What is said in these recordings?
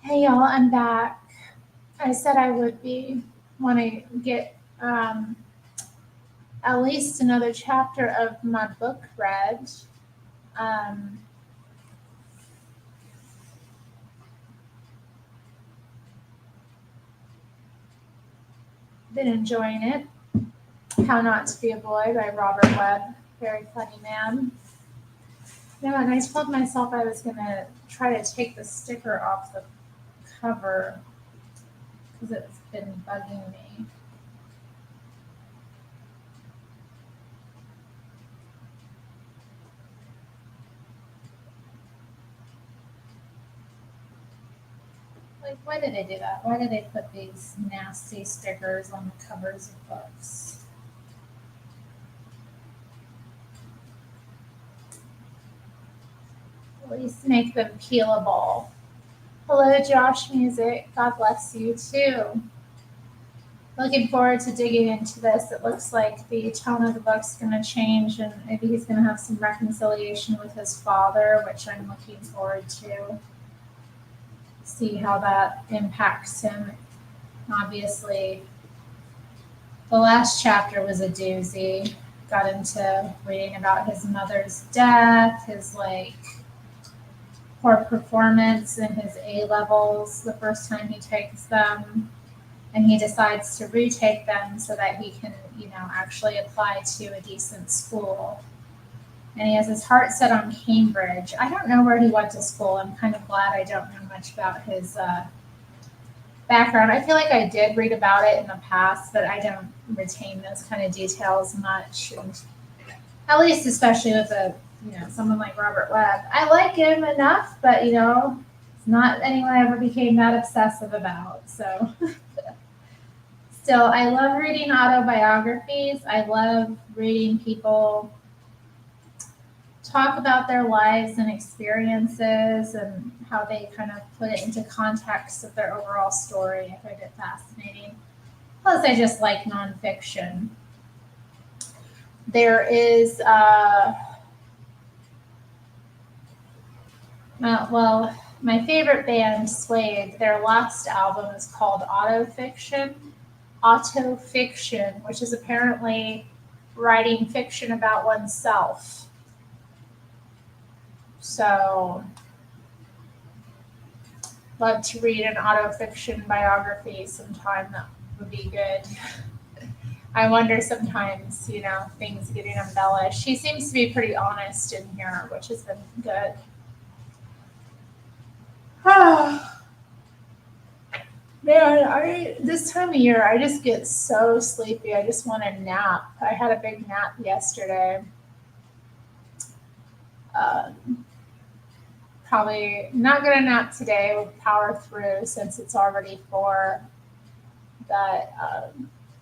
Hey y'all, I'm back. I said I would be want to get at least another chapter of my book read. Um, been enjoying it. How Not to Be a Boy by Robert Webb. Very funny man. No, and I told myself I was gonna try to take the sticker off the cover because it's been bugging me. Like, why did they do that? Why did they put these nasty stickers on the covers of books? At least make them peelable. Hello, Josh Music. God bless you too. Looking forward to digging into this. It looks like the tone of the book's going to change, and maybe he's going to have some reconciliation with his father, which I'm looking forward to. See how that impacts him. Obviously, the last chapter was a doozy. Got into reading about his mother's death, his poor performance in his A levels the first time he takes them, and he decides to retake them so that he can, actually apply to a decent school. And he has his heart set on Cambridge. I don't know where he went to school. I'm kind of glad I don't know much about his background. I feel like I did read about it in the past, but I don't retain those kind of details much. And at least, especially with someone like Robert Webb. I like him enough, but it's not anyone I ever became that obsessive about. So still, I love reading autobiographies. I love reading people talk about their lives and experiences and how they kind of put it into context of their overall story. I find it fascinating. Plus, I just like nonfiction. There is, my favorite band, Suede, their last album is called Autofiction, which is apparently writing fiction about oneself. So, love to read an autofiction biography sometime. That would be good. I wonder sometimes, things getting embellished. She seems to be pretty honest in here, which has been good. Man, I this time of year I just get so sleepy. I just want a nap. I had a big nap yesterday. Um, Probably not gonna nap today. We'll power through since it's already 4. But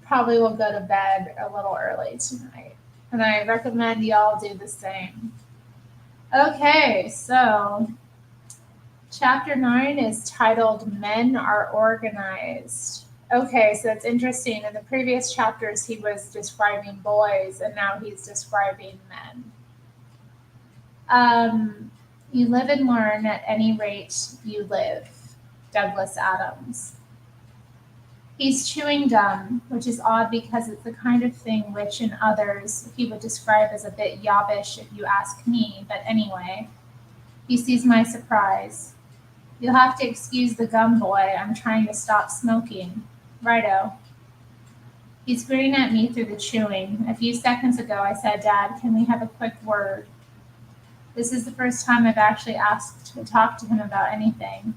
probably will go to bed a little early tonight. And I recommend y'all do the same. Okay, so chapter 9 is titled Men Are Organized. Okay, so it's interesting. In the previous chapters, he was describing boys, and now he's describing men. You live and learn at any rate you live. Douglas Adams. He's chewing gum, which is odd because it's the kind of thing which in others he would describe as a bit yobbish if you ask me, but anyway. He sees my surprise. You'll have to excuse the gum, boy. I'm trying to stop smoking. Righto. He's grinning at me through the chewing. A few seconds ago I said, Dad, can we have a quick word? This is the first time I've actually asked to talk to him about anything.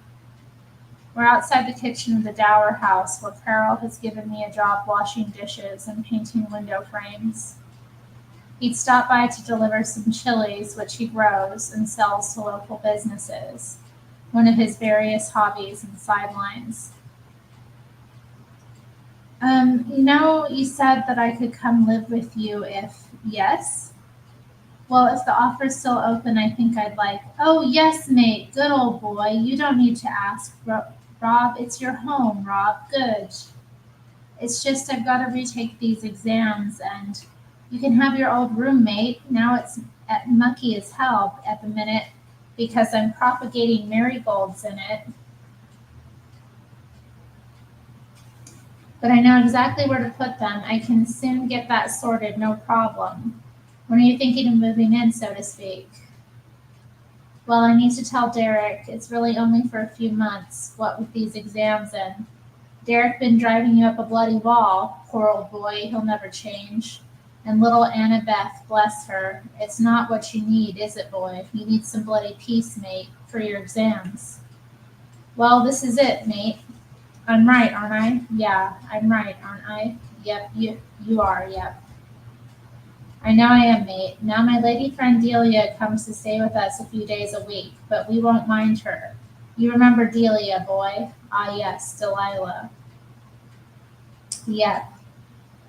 We're outside the kitchen of the Dower house where Carol has given me a job washing dishes and painting window frames. He'd stopped by to deliver some chilies, which he grows and sells to local businesses, one of his various hobbies and sidelines. You said that I could come live with you if, yes? Well, if the offer's still open, I think I'd like, oh, yes, mate, good old boy, you don't need to ask, Rob, it's your home, Rob, good. It's just I've got to retake these exams, and you can have your old roommate. Now it's at mucky as hell at the minute because I'm propagating marigolds in it. but I know exactly where to put them. I can soon get that sorted, no problem. When are you thinking of moving in, so to speak? Well, I need to tell Derek. It's really only for a few months, what with these exams and Derek been driving you up a bloody wall. Poor old boy, he'll never change. And little Annabeth, bless her. It's not what you need, is it, boy? You need some bloody peace, mate, for your exams. Well, this is it, mate. I'm right, aren't I? Yeah, I'm right, aren't I? Yep, you are, yep. I know I am, mate. Now my lady friend Delia comes to stay with us a few days a week, but we won't mind her. You remember Delia, boy? Ah, yes, Delilah. Yep.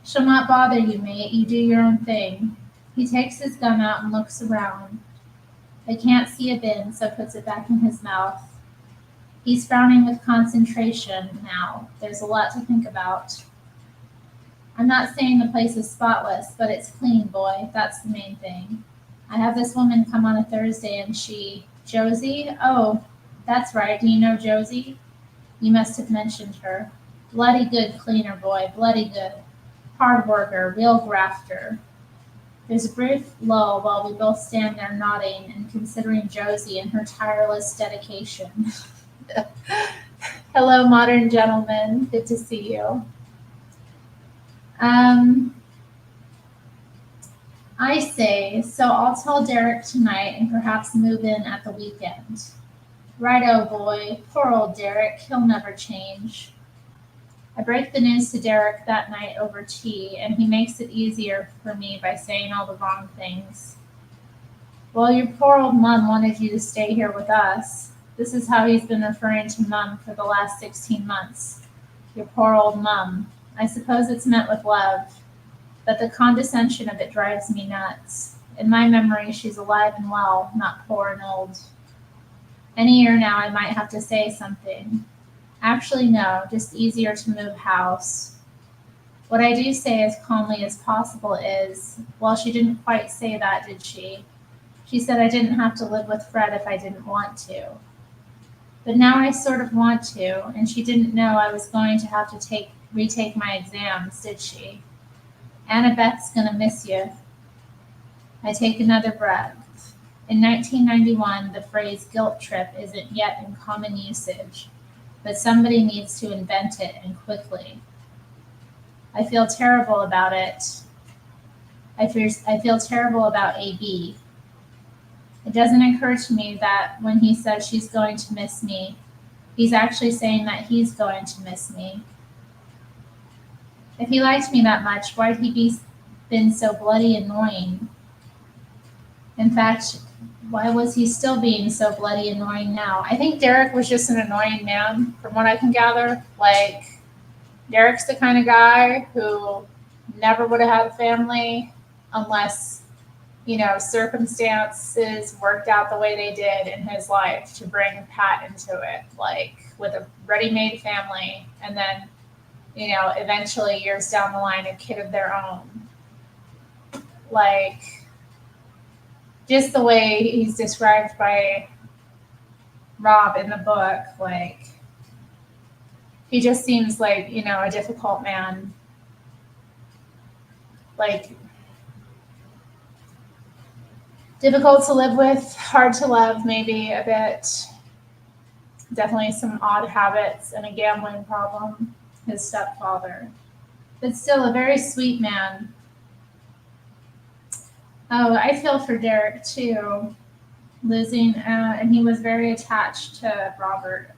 She'll not bother you, mate. You do your own thing. He takes his gun out and looks around. I can't see a bin, so puts it back in his mouth. He's frowning with concentration now. There's a lot to think about. I'm not saying the place is spotless, but it's clean, boy. That's the main thing. I have this woman come on a Thursday and Josie? Oh, that's right. Do you know Josie? You must have mentioned her. Bloody good cleaner, boy. Bloody good. Hard worker, real grafter. There's a brief lull while we both stand there nodding and considering Josie and her tireless dedication. Hello, modern gentlemen. Good to see you. I say, so I'll tell Derek tonight and perhaps move in at the weekend. Righto, boy. Poor old Derek. He'll never change. I break the news to Derek that night over tea, and he makes it easier for me by saying all the wrong things. Well, your poor old mum wanted you to stay here with us. This is how he's been referring to Mum for the last 16 months. Your poor old mum. I suppose it's meant with love, but the condescension of it drives me nuts. In my memory, she's alive and well, not poor and old. Any year now, I might have to say something. Actually, no, just easier to move house. What I do say as calmly as possible is, well, she didn't quite say that, did she? She said I didn't have to live with Fred if I didn't want to. But now I sort of want to, and she didn't know I was going to have to retake my exams, did she? Annabeth's gonna miss you. I take another breath. In 1991, the phrase guilt trip isn't yet in common usage, but somebody needs to invent it, and quickly. I feel terrible about it. I feel terrible about AB. It doesn't occur to me that when he says she's going to miss me, he's actually saying that he's going to miss me. If he liked me that much, why'd he been so bloody annoying? In fact, why was he still being so bloody annoying now? I think Derek was just an annoying man, from what I can gather. Like, Derek's the kind of guy who never would have had a family unless, circumstances worked out the way they did in his life to bring Pat into it, like with a ready-made family, and then, eventually years down the line, a kid of their own. Like, just the way he's described by Rob in the book, like, he just seems like, a difficult man. Like, difficult to live with, hard to love, maybe a bit. Definitely some odd habits and a gambling problem, his stepfather. But still a very sweet man. Oh, I feel for Derek too, losing, and he was very attached to Robert.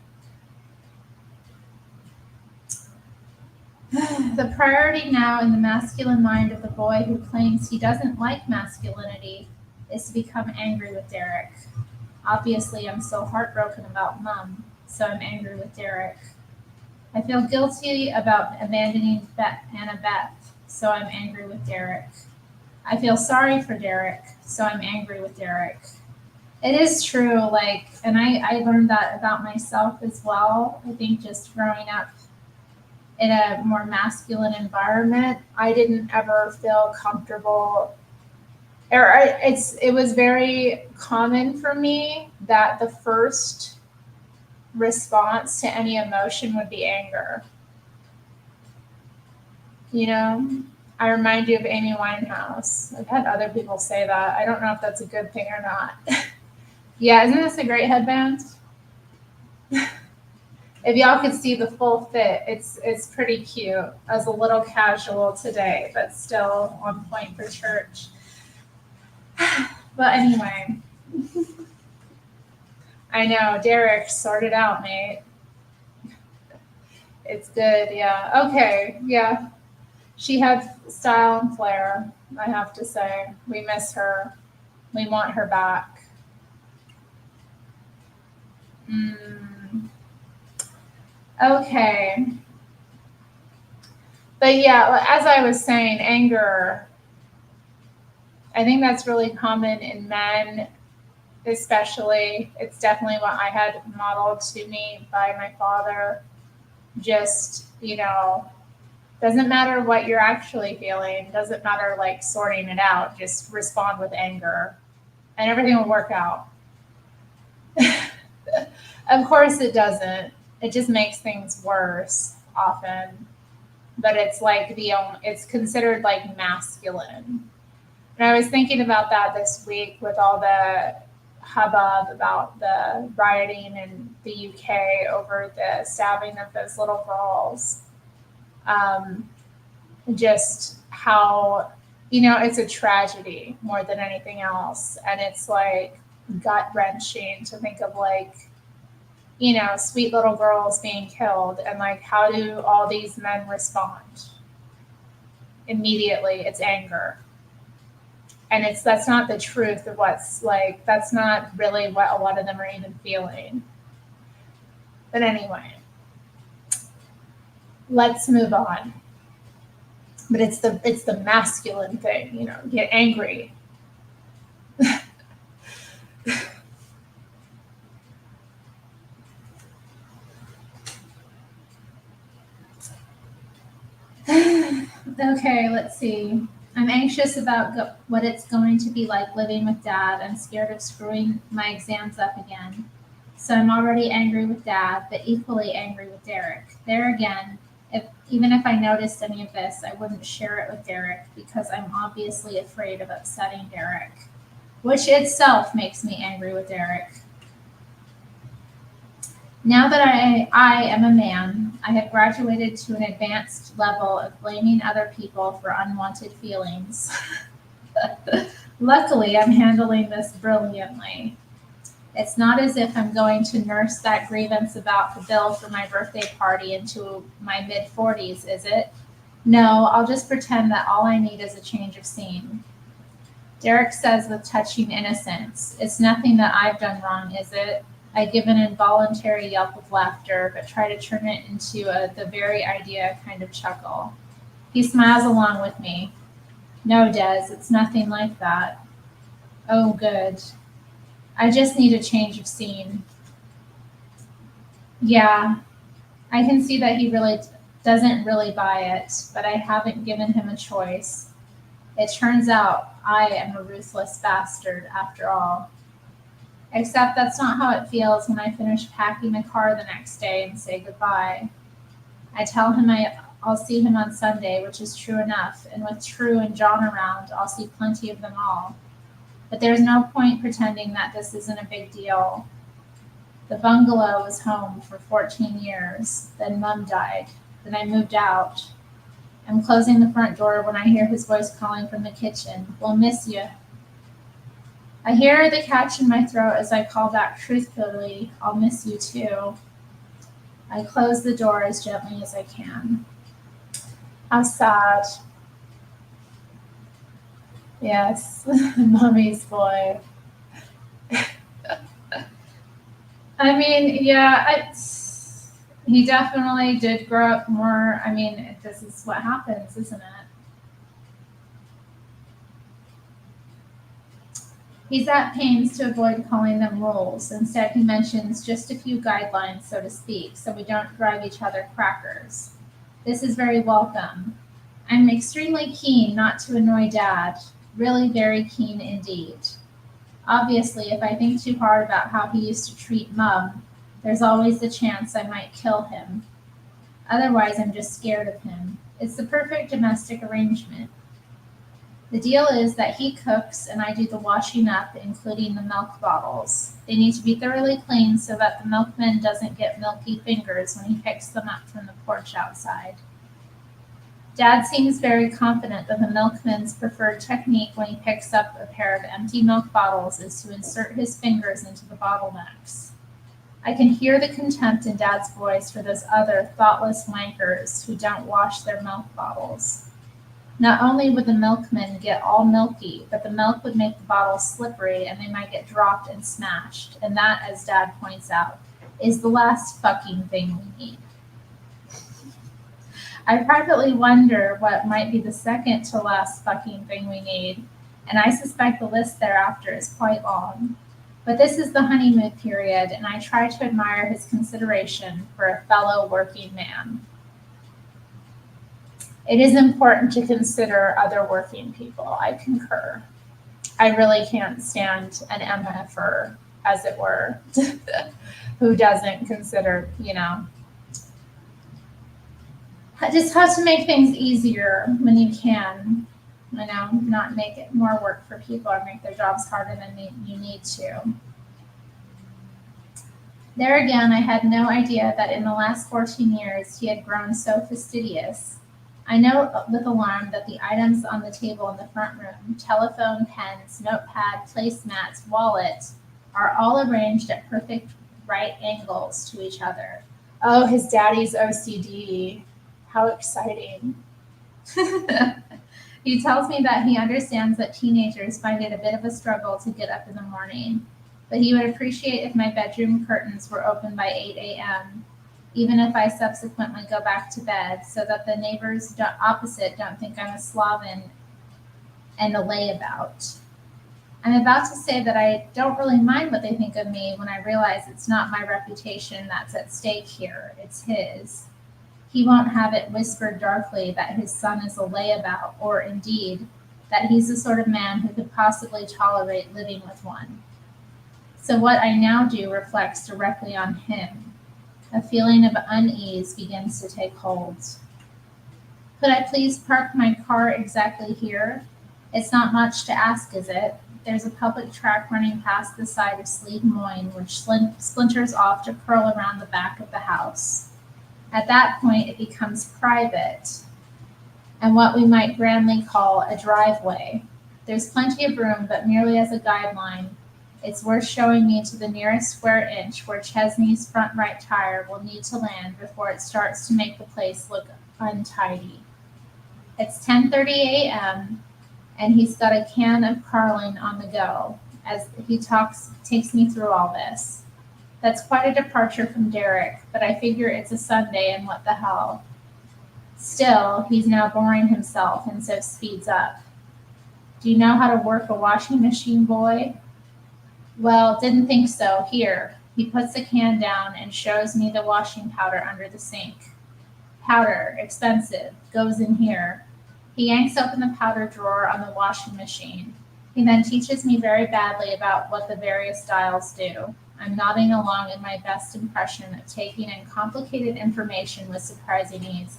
The priority now in the masculine mind of the boy who claims he doesn't like masculinity is to become angry with Derek. Obviously, I'm so heartbroken about Mum, so I'm angry with Derek. I feel guilty about abandoning Annabeth, so I'm angry with Derek. I feel sorry for Derek, so I'm angry with Derek. It is true, and I learned that about myself as well. I think just growing up in a more masculine environment, I didn't ever feel comfortable. It was very common for me that the first response to any emotion would be anger. You know, I remind you of Amy Winehouse. I've had other people say that. I don't know if that's a good thing or not. Yeah, isn't this a great headband? If y'all could see the full fit, it's pretty cute. I was a little casual today, but still on point for church. But anyway, I know, Derek, sort it out, mate. It's good, yeah. Okay, yeah. She had style and flair, I have to say. We miss her. We want her back. Mm, okay. But yeah, as I was saying, anger, I think that's really common in men, especially. It's definitely what I had modeled to me by my father. Just, doesn't matter what you're actually feeling, doesn't matter like sorting it out, just respond with anger and everything will work out. Of course it doesn't. It just makes things worse often. But it's like it's considered like masculine. And I was thinking about that this week with all the hubbub about the rioting in the UK over the stabbing of those little girls. Just how, it's a tragedy more than anything else. And it's like gut wrenching to think of like, sweet little girls being killed and like, how do all these men respond? Immediately, it's anger. And that's not the truth of what's like, that's not really what a lot of them are even feeling. But anyway, let's move on. But it's the masculine thing, get angry. Okay, let's see. I'm anxious about what it's going to be like living with Dad. I'm scared of screwing my exams up again. So I'm already angry with Dad, but equally angry with Derek. There again, even if I noticed any of this, I wouldn't share it with Derek because I'm obviously afraid of upsetting Derek, which itself makes me angry with Derek. Now that I am a man, I have graduated to an advanced level of blaming other people for unwanted feelings. Luckily, I'm handling this brilliantly. It's not as if I'm going to nurse that grievance about the bill for my birthday party into my mid-40s, is it? No, I'll just pretend that all I need is a change of scene. Derek says with touching innocence, it's nothing that I've done wrong, is it? I give an involuntary yelp of laughter, but try to turn it into the very idea kind of chuckle. He smiles along with me. No, Des, it's nothing like that. Oh, good. I just need a change of scene. Yeah, I can see that he really doesn't really buy it, but I haven't given him a choice. It turns out I am a ruthless bastard after all. Except that's not how it feels when I finish packing the car the next day and say goodbye. I tell him I'll see him on Sunday, which is true enough, and with True and John around, I'll see plenty of them all. But there's no point pretending that this isn't a big deal. The bungalow was home for 14 years, then Mum died, then I moved out. I'm closing the front door when I hear his voice calling from the kitchen. We'll miss you. I hear the catch in my throat as I call back truthfully, I'll miss you too. I close the door as gently as I can. How sad. Yes, mommy's boy. I mean, yeah, he definitely did grow up more. I mean, this is what happens, isn't it? He's at pains to avoid calling them rules. Instead, he mentions just a few guidelines, so to speak, so we don't drive each other crackers. This is very welcome. I'm extremely keen not to annoy Dad. Really very keen indeed. Obviously, if I think too hard about how he used to treat Mum, there's always the chance I might kill him. Otherwise, I'm just scared of him. It's the perfect domestic arrangement. The deal is that he cooks and I do the washing up, including the milk bottles. They need to be thoroughly cleaned so that the milkman doesn't get milky fingers when he picks them up from the porch outside. Dad seems very confident that the milkman's preferred technique when he picks up a pair of empty milk bottles is to insert his fingers into the bottlenecks. I can hear the contempt in Dad's voice for those other thoughtless wankers who don't wash their milk bottles. Not only would the milkman get all milky, but the milk would make the bottles slippery and they might get dropped and smashed. And that, as Dad points out, is the last fucking thing we need. I privately wonder what might be the second to last fucking thing we need, and I suspect the list thereafter is quite long. But this is the honeymoon period, and I try to admire his consideration for a fellow working man. It is important to consider other working people. I concur. I really can't stand an MFer, as it were, who doesn't consider, just how to make things easier when you can, not make it more work for people or make their jobs harder than you need to. There again, I had no idea that in the last 14 years he had grown so fastidious. I know with alarm that the items on the table in the front room, telephone, pens, notepad, placemats, wallet, are all arranged at perfect right angles to each other. Oh, his daddy's OCD. How exciting. He tells me that he understands that teenagers find it a bit of a struggle to get up in the morning, but he would appreciate if my bedroom curtains were open by 8 a.m., even if I subsequently go back to bed, so that the neighbors opposite don't think I'm a sloven and a layabout. I'm about to say that I don't really mind what they think of me when I realize it's not my reputation that's at stake here, it's his. He won't have it whispered darkly that his son is a layabout, or indeed, that he's the sort of man who could possibly tolerate living with one. So what I now do reflects directly on him. A feeling of unease begins to take hold. Could I please park my car exactly here? It's not much to ask, is it? There's a public track running past the side of Sleep Moyne, which splinters off to curl around the back of the house. At that point, it becomes private, and what we might grandly call a driveway. There's plenty of room, but merely as a guideline, it's worth showing me to the nearest square inch where Chesney's front right tire will need to land before it starts to make the place look untidy. It's 10:30 a.m., and he's got a can of Carling on the go as he takes me through all this. That's quite a departure from Derek, but I figure it's a Sunday and what the hell. Still, he's now boring himself and so speeds up. Do you know how to work a washing machine, boy? Well, didn't think so. Here. He puts the can down and shows me the washing powder under the sink. Powder, expensive, goes in here. He yanks open the powder drawer on the washing machine. He then teaches me very badly about what the various styles do. I'm nodding along in my best impression of taking in complicated information with surprising ease.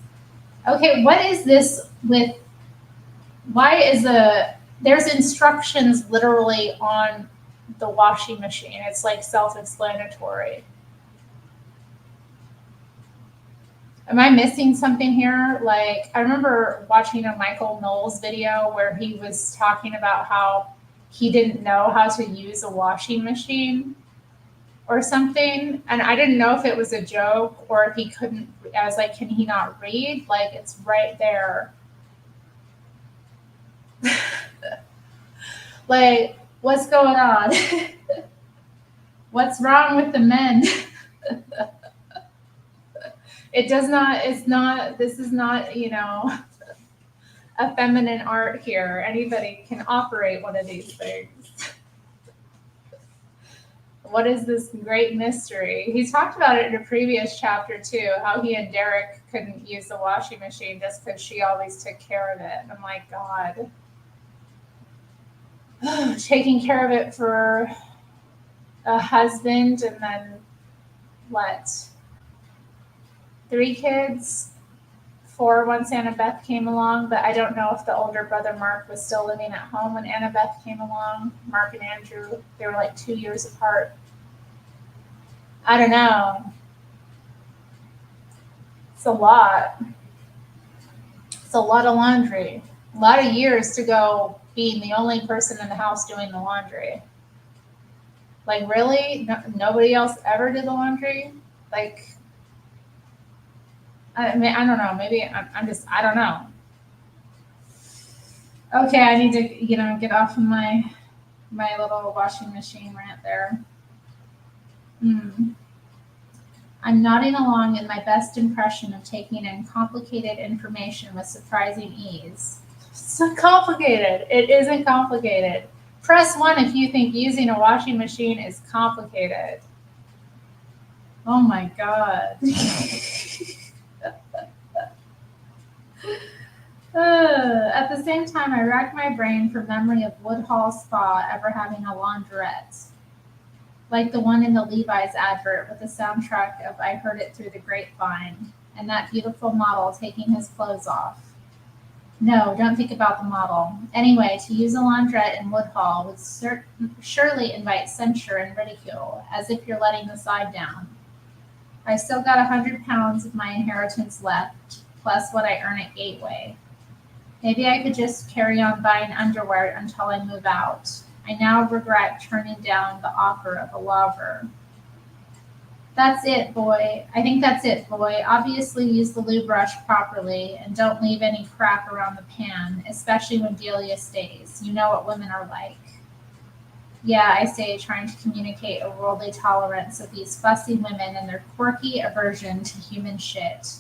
Okay, what is this with, there's instructions literally on the washing machine. It's like self-explanatory. Am I missing something here? Like, I remember watching a Michael Knowles video where he was talking about how he didn't know how to use a washing machine or something. And I didn't know if it was a joke or if he couldn't. I was like, can he not read? Like, it's right there. Like, what's going on? What's wrong with the men? This is not, a feminine art here. Anybody can operate one of these things. What is this great mystery? He talked about it in a previous chapter too, how he and Derek couldn't use the washing machine just because she always took care of it. And I'm like, God. Taking care of it for a husband and then what? 3 kids? 4 once Annabeth came along, but I don't know if the older brother Mark was still living at home when Annabeth came along. Mark and Andrew, they were like 2 years apart. I don't know. It's a lot. It's a lot of laundry. A lot of years to go being the only person in the house doing the laundry. Like, really? No, nobody else ever did the laundry? Like, I mean, I don't know. Maybe I'm just, I don't know. Okay, I need to, get off of my little washing machine rant there. I'm nodding along in my best impression of taking in complicated information with surprising ease. It's not complicated. It isn't complicated. Press 1 if you think using a washing machine is complicated. Oh my God. At the same time, I racked my brain for memory of Woodhall Spa ever having a laundrette, like the one in the Levi's advert with the soundtrack of I Heard It Through the Grapevine, and that beautiful model taking his clothes off. No, don't think about the model. Anyway, to use a laundrette in Woodhall would surely invite censure and ridicule, as if you're letting the side down. I still got 100 pounds of my inheritance left, plus what I earn at Gateway. Maybe I could just carry on buying underwear until I move out. I now regret turning down the offer of a lover. That's it, boy. I think that's it, boy. Obviously use the lube brush properly and don't leave any crap around the pan, especially when Delia stays. You know what women are like. Yeah, I say, trying to communicate a worldly tolerance of these fussy women and their quirky aversion to human shit.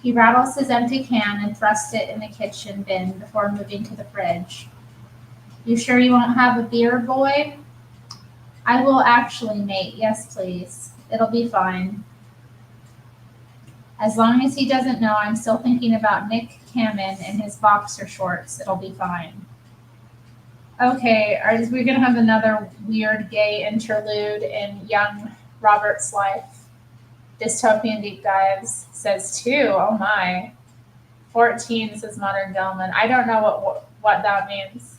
He rattles his empty can and thrusts it in the kitchen bin before moving to the fridge. You sure you won't have a beer, boy? I will actually, mate. Yes, please. It'll be fine. As long as he doesn't know I'm still thinking about Nick Kamen and his boxer shorts, it'll be fine. Okay, are we going to have another weird gay interlude in young Robert's life? Dystopian Deep Dives says 2. Oh my. 14 says Modern Gentleman. I don't know what that means.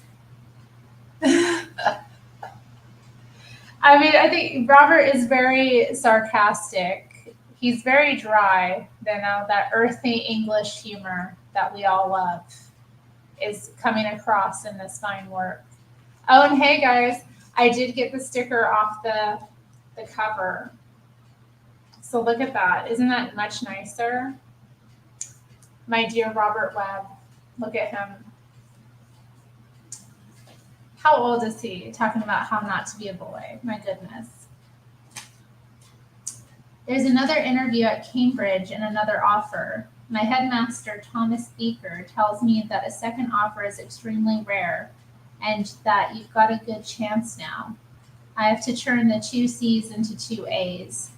I mean, I think Robert is very sarcastic. He's very dry. That earthy English humor that we all love is coming across in this fine work. Oh, and hey guys, I did get the sticker off the cover. So look at that. Isn't that much nicer? My dear Robert Webb. Look at him. How old is he? Talking about how not to be a boy. My goodness. There's another interview at Cambridge and another offer. My headmaster, Thomas Beaker, tells me that a second offer is extremely rare and that you've got a good chance now. I have to turn the 2 C's into 2 A's.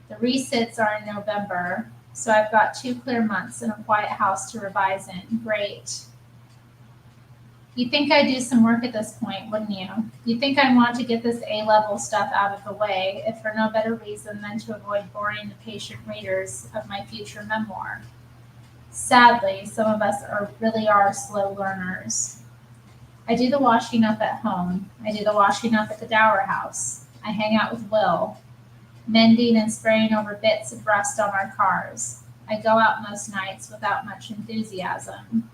The resits are in November, so I've got 2 clear months in a quiet house to revise in. Great. You'd think I'd do some work at this point, wouldn't you? You'd think I'd want to get this A-level stuff out of the way, if for no better reason than to avoid boring the patient readers of my future memoir. Sadly, some of us really are slow learners. I do the washing up at home. I do the washing up at the Dower House. I hang out with Will, mending and spraying over bits of rust on our cars. I go out most nights without much enthusiasm.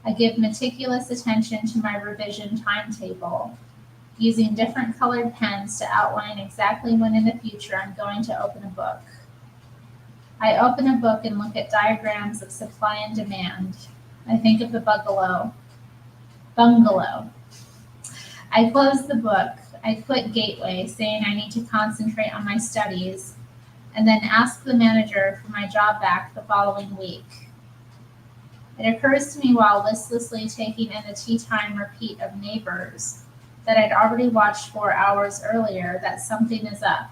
I give meticulous attention to my revision timetable, using different colored pens to outline exactly when in the future I'm going to open a book. I open a book and look at diagrams of supply and demand. I think of the bungalow. I close the book. I quit Gateway, saying I need to concentrate on my studies, and then ask the manager for my job back the following week. It occurs to me while listlessly taking in the tea time repeat of Neighbors that I'd already watched 4 hours earlier that something is up.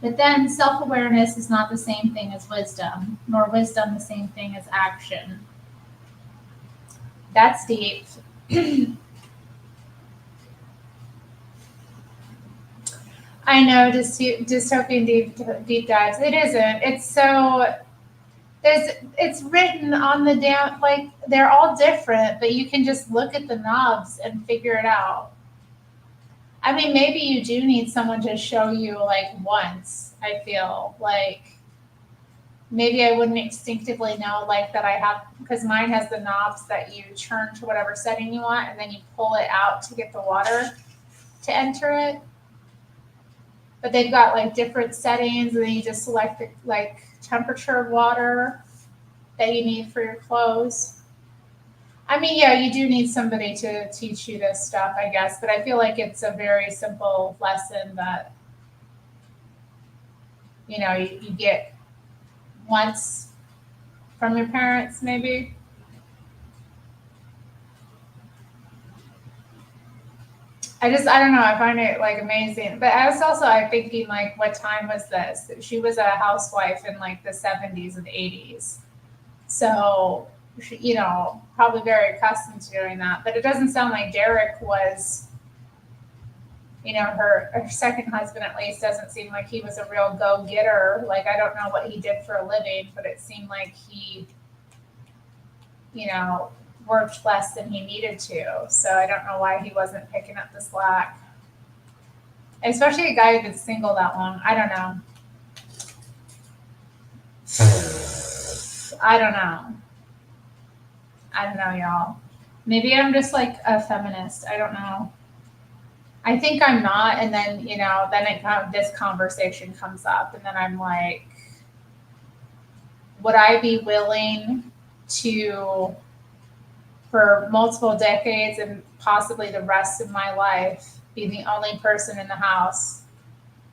But then self-awareness is not the same thing as wisdom, nor wisdom the same thing as action. That's deep. I know, dystopian deep dives. It isn't. It's so It's written on the damn, like, they're all different, but you can just look at the knobs and figure it out. I mean, maybe you do need someone to show you like once, I feel like maybe I wouldn't instinctively know like that I have, because mine has the knobs that you turn to whatever setting you want and then you pull it out to get the water to enter it. But they've got like different settings and then you just select the like temperature of water that you need for your clothes. I mean, yeah, you do need somebody to teach you this stuff, I guess, but I feel like it's a very simple lesson that, you get once from your parents, maybe. I don't know. I find it like amazing. But I was also, I'm thinking, like, what time was this? She was a housewife in like the 70s and 80s. So, probably very accustomed to doing that. But it doesn't sound like Derek was, her second husband at least doesn't seem like he was a real go getter. Like, I don't know what he did for a living, but it seemed like he, you know, worked less than he needed to. So I don't know why he wasn't picking up the slack. Especially a guy who's been single that long. I don't know. I don't know. I don't know, y'all. Maybe I'm just like a feminist. I don't know. I think I'm not, and then this conversation comes up, and then I'm like, would I be willing to, for multiple decades and possibly the rest of my life, be the only person in the house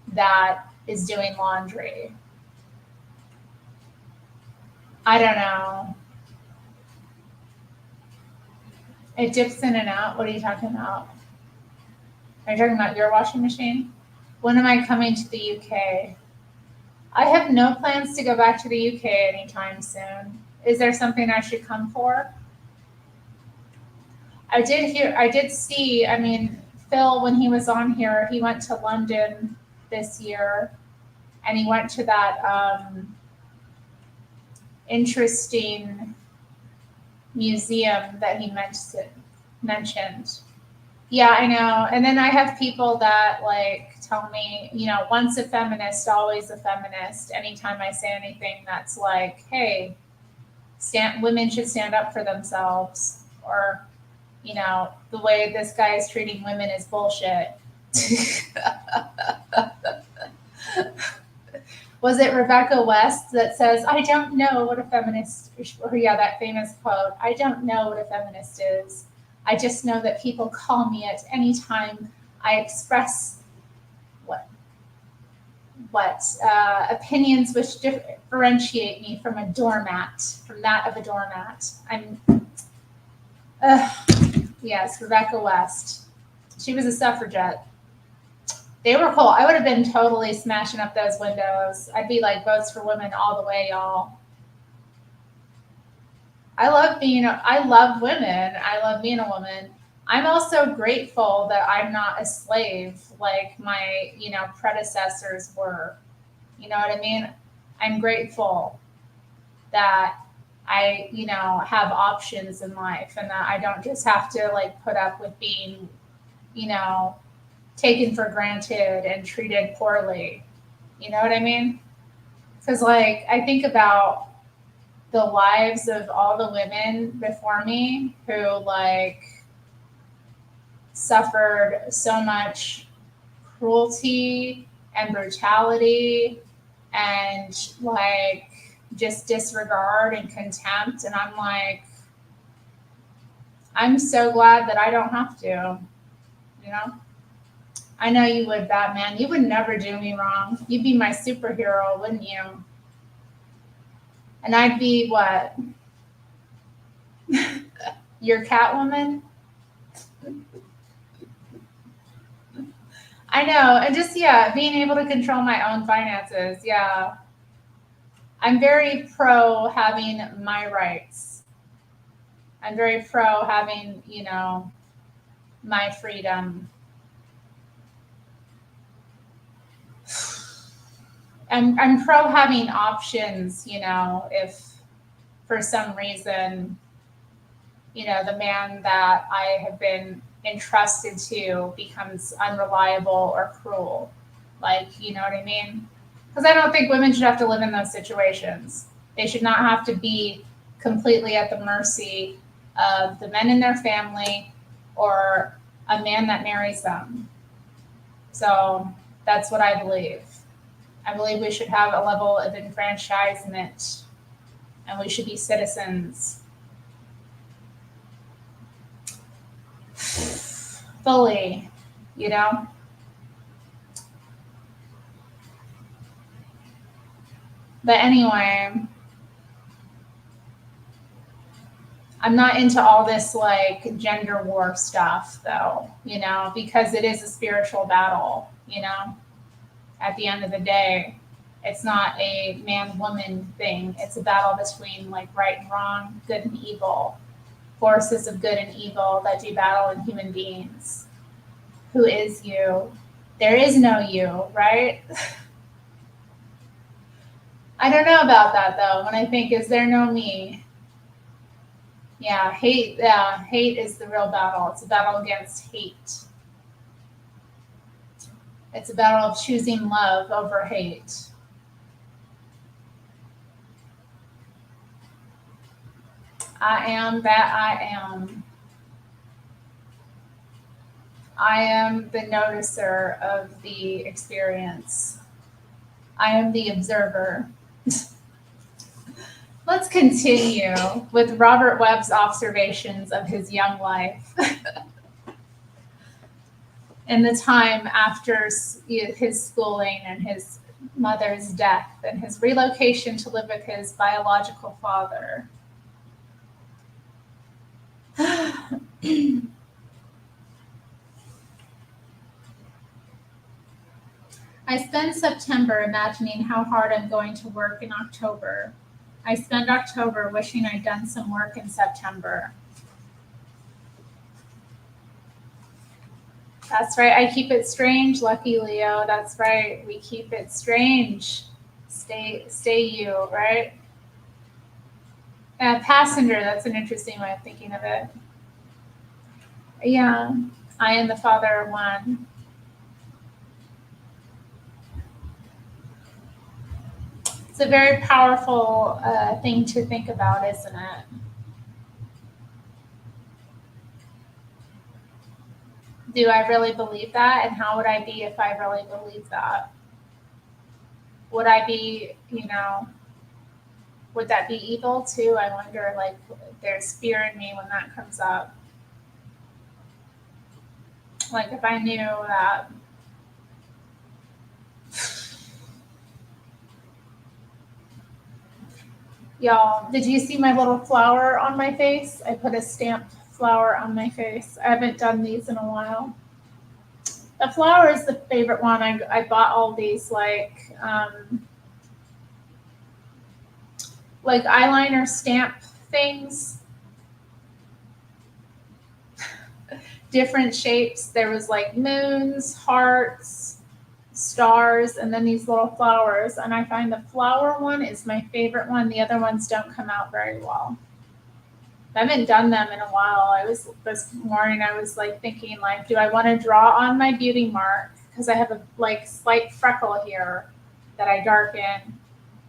that is doing laundry? I don't know. It dips in and out. What are you talking about? Are you talking about your washing machine? When am I coming to the UK? I have no plans to go back to the UK anytime soon. Is there something I should come for? I did see, I mean, Phil, when he was on here, he went to London this year and he went to that interesting museum that he mentioned. Yeah, I know. And then I have people that like tell me, once a feminist, always a feminist. Anytime I say anything that's like, hey, women should stand up for themselves, or, the way this guy is treating women is bullshit. Was it Rebecca West that says, I don't know what a feminist, or yeah, that famous quote, I don't know what a feminist is. I just know that people call me it anytime I express what opinions which differentiate me from that of a doormat. Yes, Rebecca West. She was a suffragette. They were cool. I would have been totally smashing up those windows. I'd be like, votes for women all the way, y'all. I love women. I love being a woman. I'm also grateful that I'm not a slave like my, predecessors were. You know what I mean? I'm grateful that I, have options in life and that I don't just have to like put up with being, you know, taken for granted and treated poorly. You know what I mean? Because, like, I think about the lives of all the women before me who, like, suffered so much cruelty and brutality and, like, just disregard and contempt. And I'm like, I'm so glad that I don't have to, you know? I know you would, Batman. You would never do me wrong. You'd be my superhero, wouldn't you? And I'd be what? Your Catwoman? I know. And just, yeah, being able to control my own finances. Yeah. I'm very pro having my rights. I'm very pro having, my freedom. I'm pro having options, if for some reason, the man that I have been entrusted to becomes unreliable or cruel. Like, you know what I mean? Because I don't think women should have to live in those situations. They should not have to be completely at the mercy of the men in their family or a man that marries them. So that's what I believe. I believe we should have a level of enfranchisement and we should be citizens fully, But anyway, I'm not into all this like gender war stuff though, because it is a spiritual battle, at the end of the day. It's not a man woman thing. It's a battle between like right and wrong, good and evil, forces of good and evil that do battle in human beings. Who is you? There is no you, right? I don't know about that though. When I think, is there no me? Yeah, hate. Yeah, hate is the real battle. It's a battle against hate. It's a battle of choosing love over hate. I am that I am. I am the noticer of the experience. I am the observer. Let's continue with Robert Webb's observations of his young life and the time after his schooling and his mother's death and his relocation to live with his biological father. I spend September imagining how hard I'm going to work in October. I spend October wishing I'd done some work in September. That's right. I keep it strange, lucky Leo. That's right. We keep it strange. Stay you, right? Passenger, that's an interesting way of thinking of it. Yeah. I am the father of one. It's a very powerful thing to think about, isn't it? Do I really believe that? And how would I be if I really believed that? Would I be, would that be evil too? I wonder, like, there's fear in me when that comes up. Like, if I knew that. Y'all, did you see my little flower on my face? I put a stamped flower on my face. I haven't done these in a while. The flower is the favorite one. I bought all these like eyeliner stamp things. Different shapes. There was like moons, hearts, stars, and then these little flowers. And I find the flower one is my favorite one. The other ones don't come out very well. I haven't done them in a while. This morning I was like thinking like, do I want to draw on my beauty mark because I have a like slight freckle here that I darken,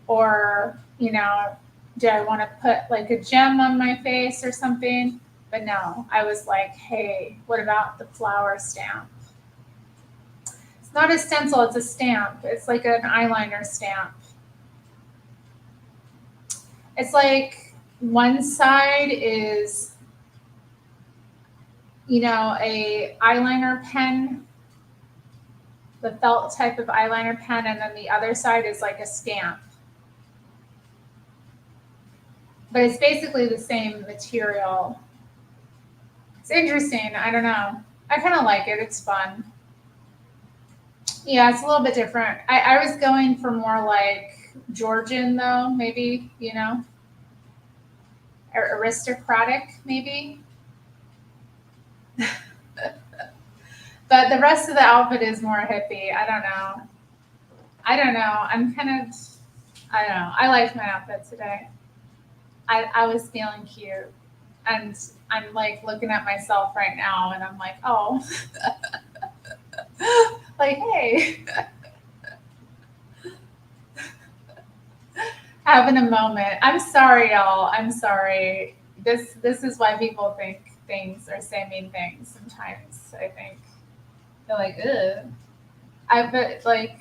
or do I want to put like a gem on my face or something? But no, I was like, hey, what about the flower stamp? It's not a stencil, it's a stamp. It's like an eyeliner stamp. It's like one side is, a eyeliner pen, the felt type of eyeliner pen, and then the other side is like a stamp. But it's basically the same material. It's interesting. I don't know. I kind of like it. It's fun. Yeah, it's a little bit different. I was going for more like Georgian, though, maybe, or aristocratic, maybe. But the rest of the outfit is more hippie. I don't know. I don't know. I don't know. I like my outfit today. I was feeling cute. And I'm like looking at myself right now and I'm like, oh, like, hey, having a moment. I'm sorry, y'all. I'm sorry. This is why people think things or say mean things sometimes, I think. They're like, ugh. But like,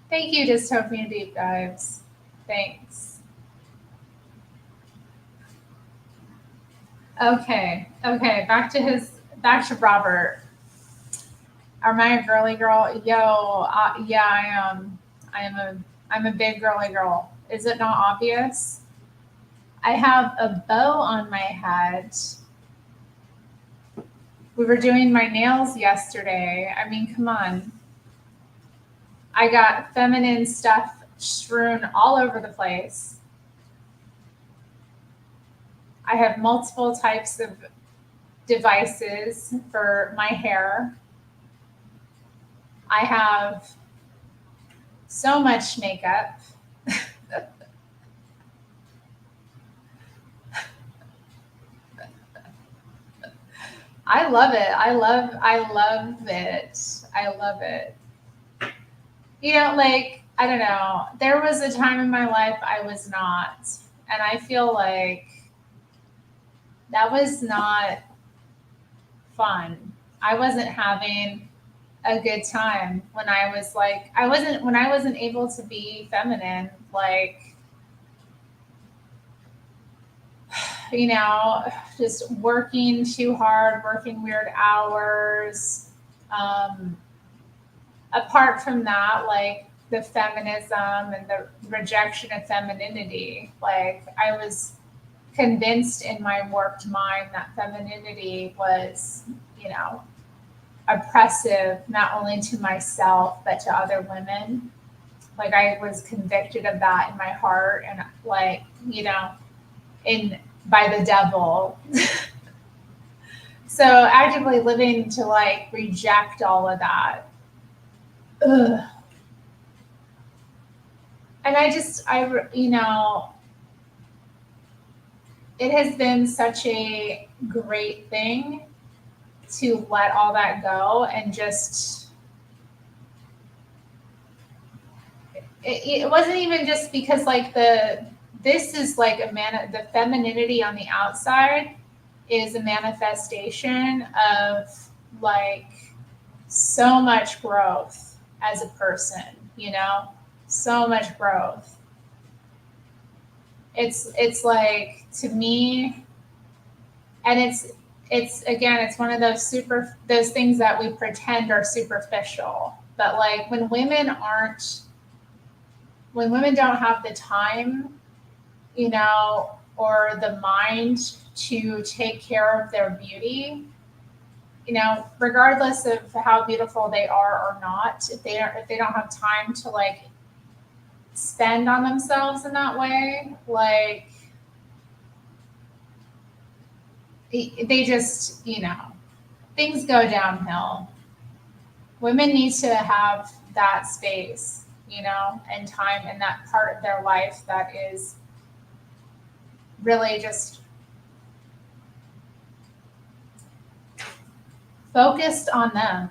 thank you, Dystopian Deep Dives. Thanks. Okay. Back to Robert. Am I a girly girl? Yo, yeah, I am. I'm a big girly girl. Is it not obvious? I have a bow on my head. We were doing my nails yesterday. I mean, come on. I got feminine stuff strewn all over the place. I have multiple types of devices for my hair. I have so much makeup. I love it. I love it. I love it. You know, like, I don't know. There was a time in my life I was not. And I feel like that was not fun. I wasn't having a good time when I was like, when I wasn't able to be feminine, like, you know, just working too hard, working weird hours. Um, Apart from that, like the feminism and the rejection of femininity, like I was convinced in my warped mind that femininity was, you know, oppressive not only to myself but to other women. Like I was convicted of that in my heart and like, you know, in by the devil. So actively living to like reject all of that. Ugh. And you know, it has been such a great thing to let all that go and just it wasn't even just because like this is like the femininity on the outside is a manifestation of like so much growth as a person, you know, so much growth. It's like to me, and it's again, it's one of those things that we pretend are superficial, but like when women don't have the time, you know, or the mind to take care of their beauty, you know, regardless of how beautiful they are or not, if they don't have time to like spend on themselves in that way, like they just, you know, things go downhill. Women need to have that space, you know, and time in that part of their life that is really just focused on them,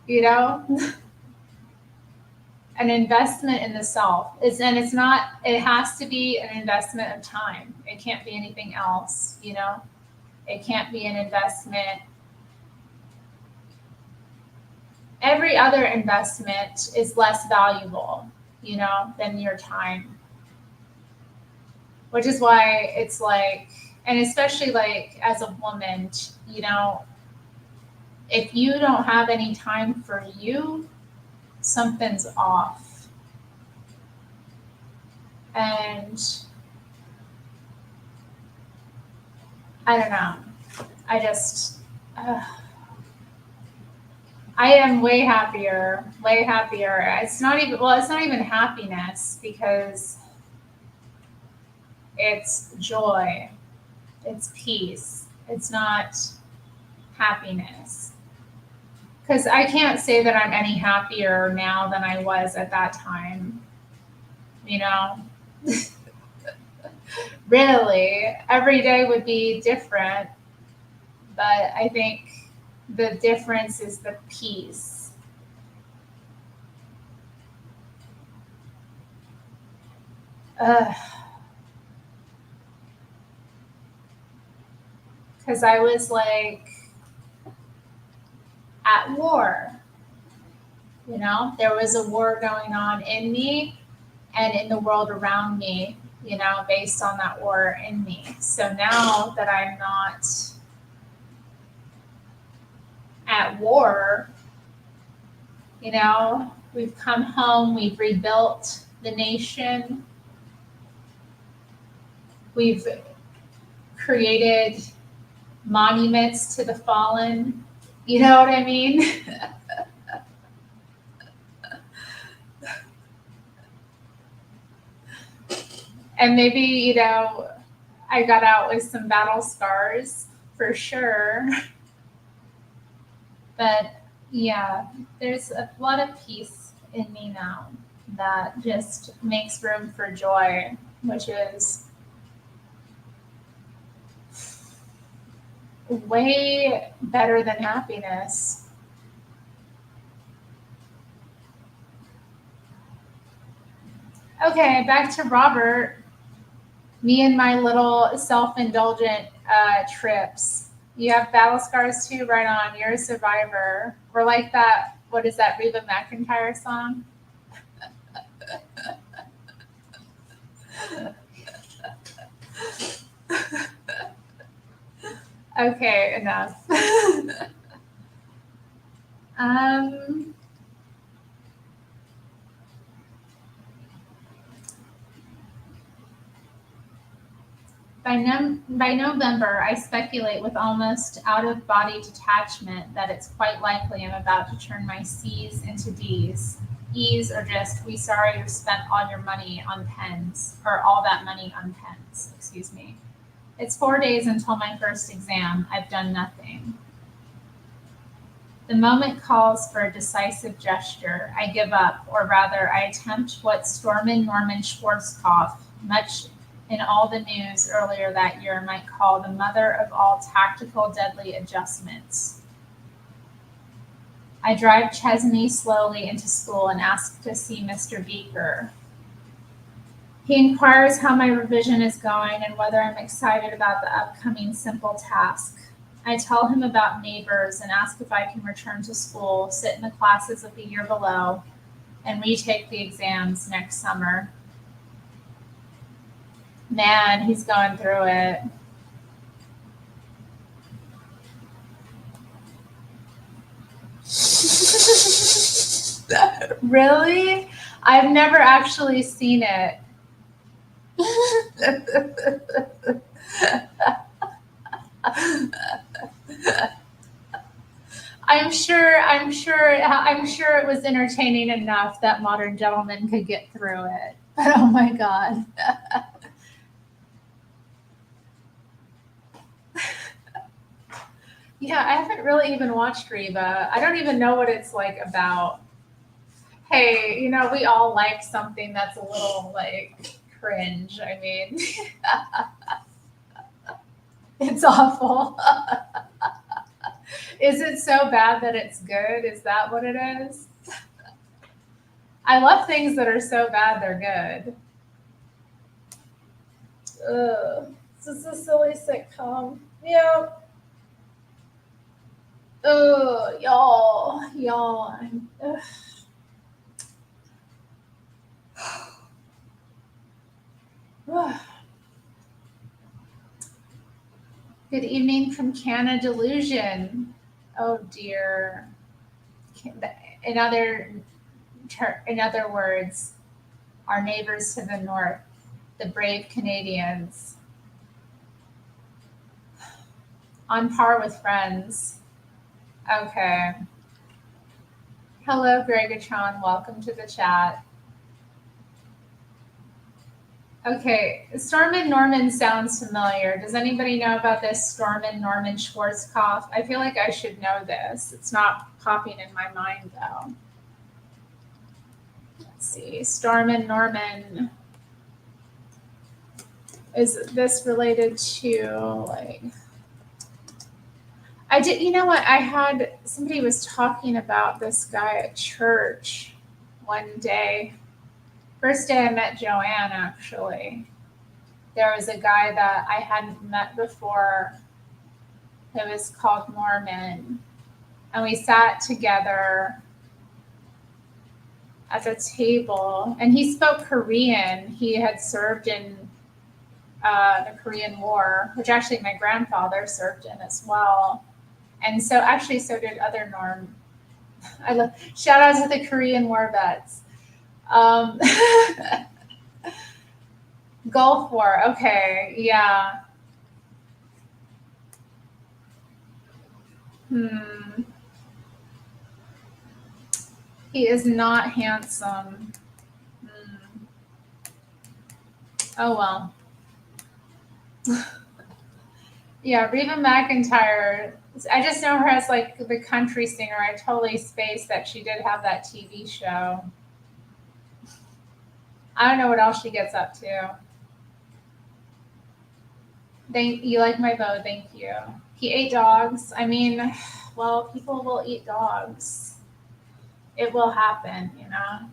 you know? An investment in the self and it's not, it has to be an investment of time. It can't be anything else, you know? It can't be an investment. Every other investment is less valuable, you know, than your time. Which is why it's like, and especially like as a woman, you know, if you don't have any time for you, something's off. And I don't know. I just, I am way happier, way happier. It's not even happiness because it's joy, it's peace. It's not happiness. Because I can't say that I'm any happier now than I was at that time, you know? Really, every day would be different, but I think the difference is the peace. Because I was like at war. You know, there was a war going on in me and in the world around me, you know, based on that war in me. So now that I'm not at war, you know, we've come home, we've rebuilt the nation, we've created monuments to the fallen. You know what I mean? And maybe, you know, I got out with some battle scars for sure. But yeah, there's a lot of peace in me now that just makes room for joy, which is way better than happiness. Okay, back to Robert. Me and my little self-indulgent trips. You have battle scars too, right on. You're a survivor. We're like that. What is that Reba McEntire song? Okay, enough. um, by November, I speculate with almost out-of-body detachment that it's quite likely I'm about to turn my C's into D's. E's are just, we sorry you spent all your money on pens, or all that money on pens, excuse me. It's 4 days until my first exam. I've done nothing. The moment calls for a decisive gesture. I give up, or rather, I attempt what Stormin Norman Schwarzkopf, much in all the news earlier that year, might call the mother of all tactical deadly adjustments. I drive Chesney slowly into school and ask to see Mr. Beaker. He inquires how my revision is going and whether I'm excited about the upcoming simple task. I tell him about neighbors and ask if I can return to school, sit in the classes of the year below, and retake the exams next summer. Man, he's going through it. Really? I've never actually seen it. I'm sure it was entertaining enough that modern gentlemen could get through it. But oh my god. Yeah, I haven't really even watched Reba. I don't even know what it's like about. Hey, you know, we all like something that's a little like cringe. I mean, it's awful. Is it so bad that it's good? Is that what it is? I love things that are so bad they're good. Ugh. This is a silly sitcom. Yeah. Ugh, y'all. Ugh. Good evening from Canna Delusion. Oh dear. In other words, our neighbors to the north, the brave Canadians, on par with friends. Okay. Hello, Gregatron. Welcome to the chat. Okay, Stormin Norman sounds familiar. Does anybody know about this Stormin Norman Schwarzkopf? I feel like I should know this. It's not popping in my mind though. Let's see, Stormin Norman. Is this related to like? I did. You know what? I had somebody was talking about this guy at church one day. First day I met Joanne, actually. There was a guy that I hadn't met before. It was called Mormon, and we sat together at the table, and he spoke Korean. He had served in the Korean War, which actually my grandfather served in as well. And so actually so did other Norm. I love shout out to the Korean War vets. Um, Gulf War, okay, yeah. He is not handsome. Oh well. Yeah, Reba McEntire. I just know her as like the country singer. I totally spaced that she did have that TV show. I don't know what else she gets up to. Thank you. Like my vote. Thank you. He ate dogs. I mean, well, people will eat dogs. It will happen, you know.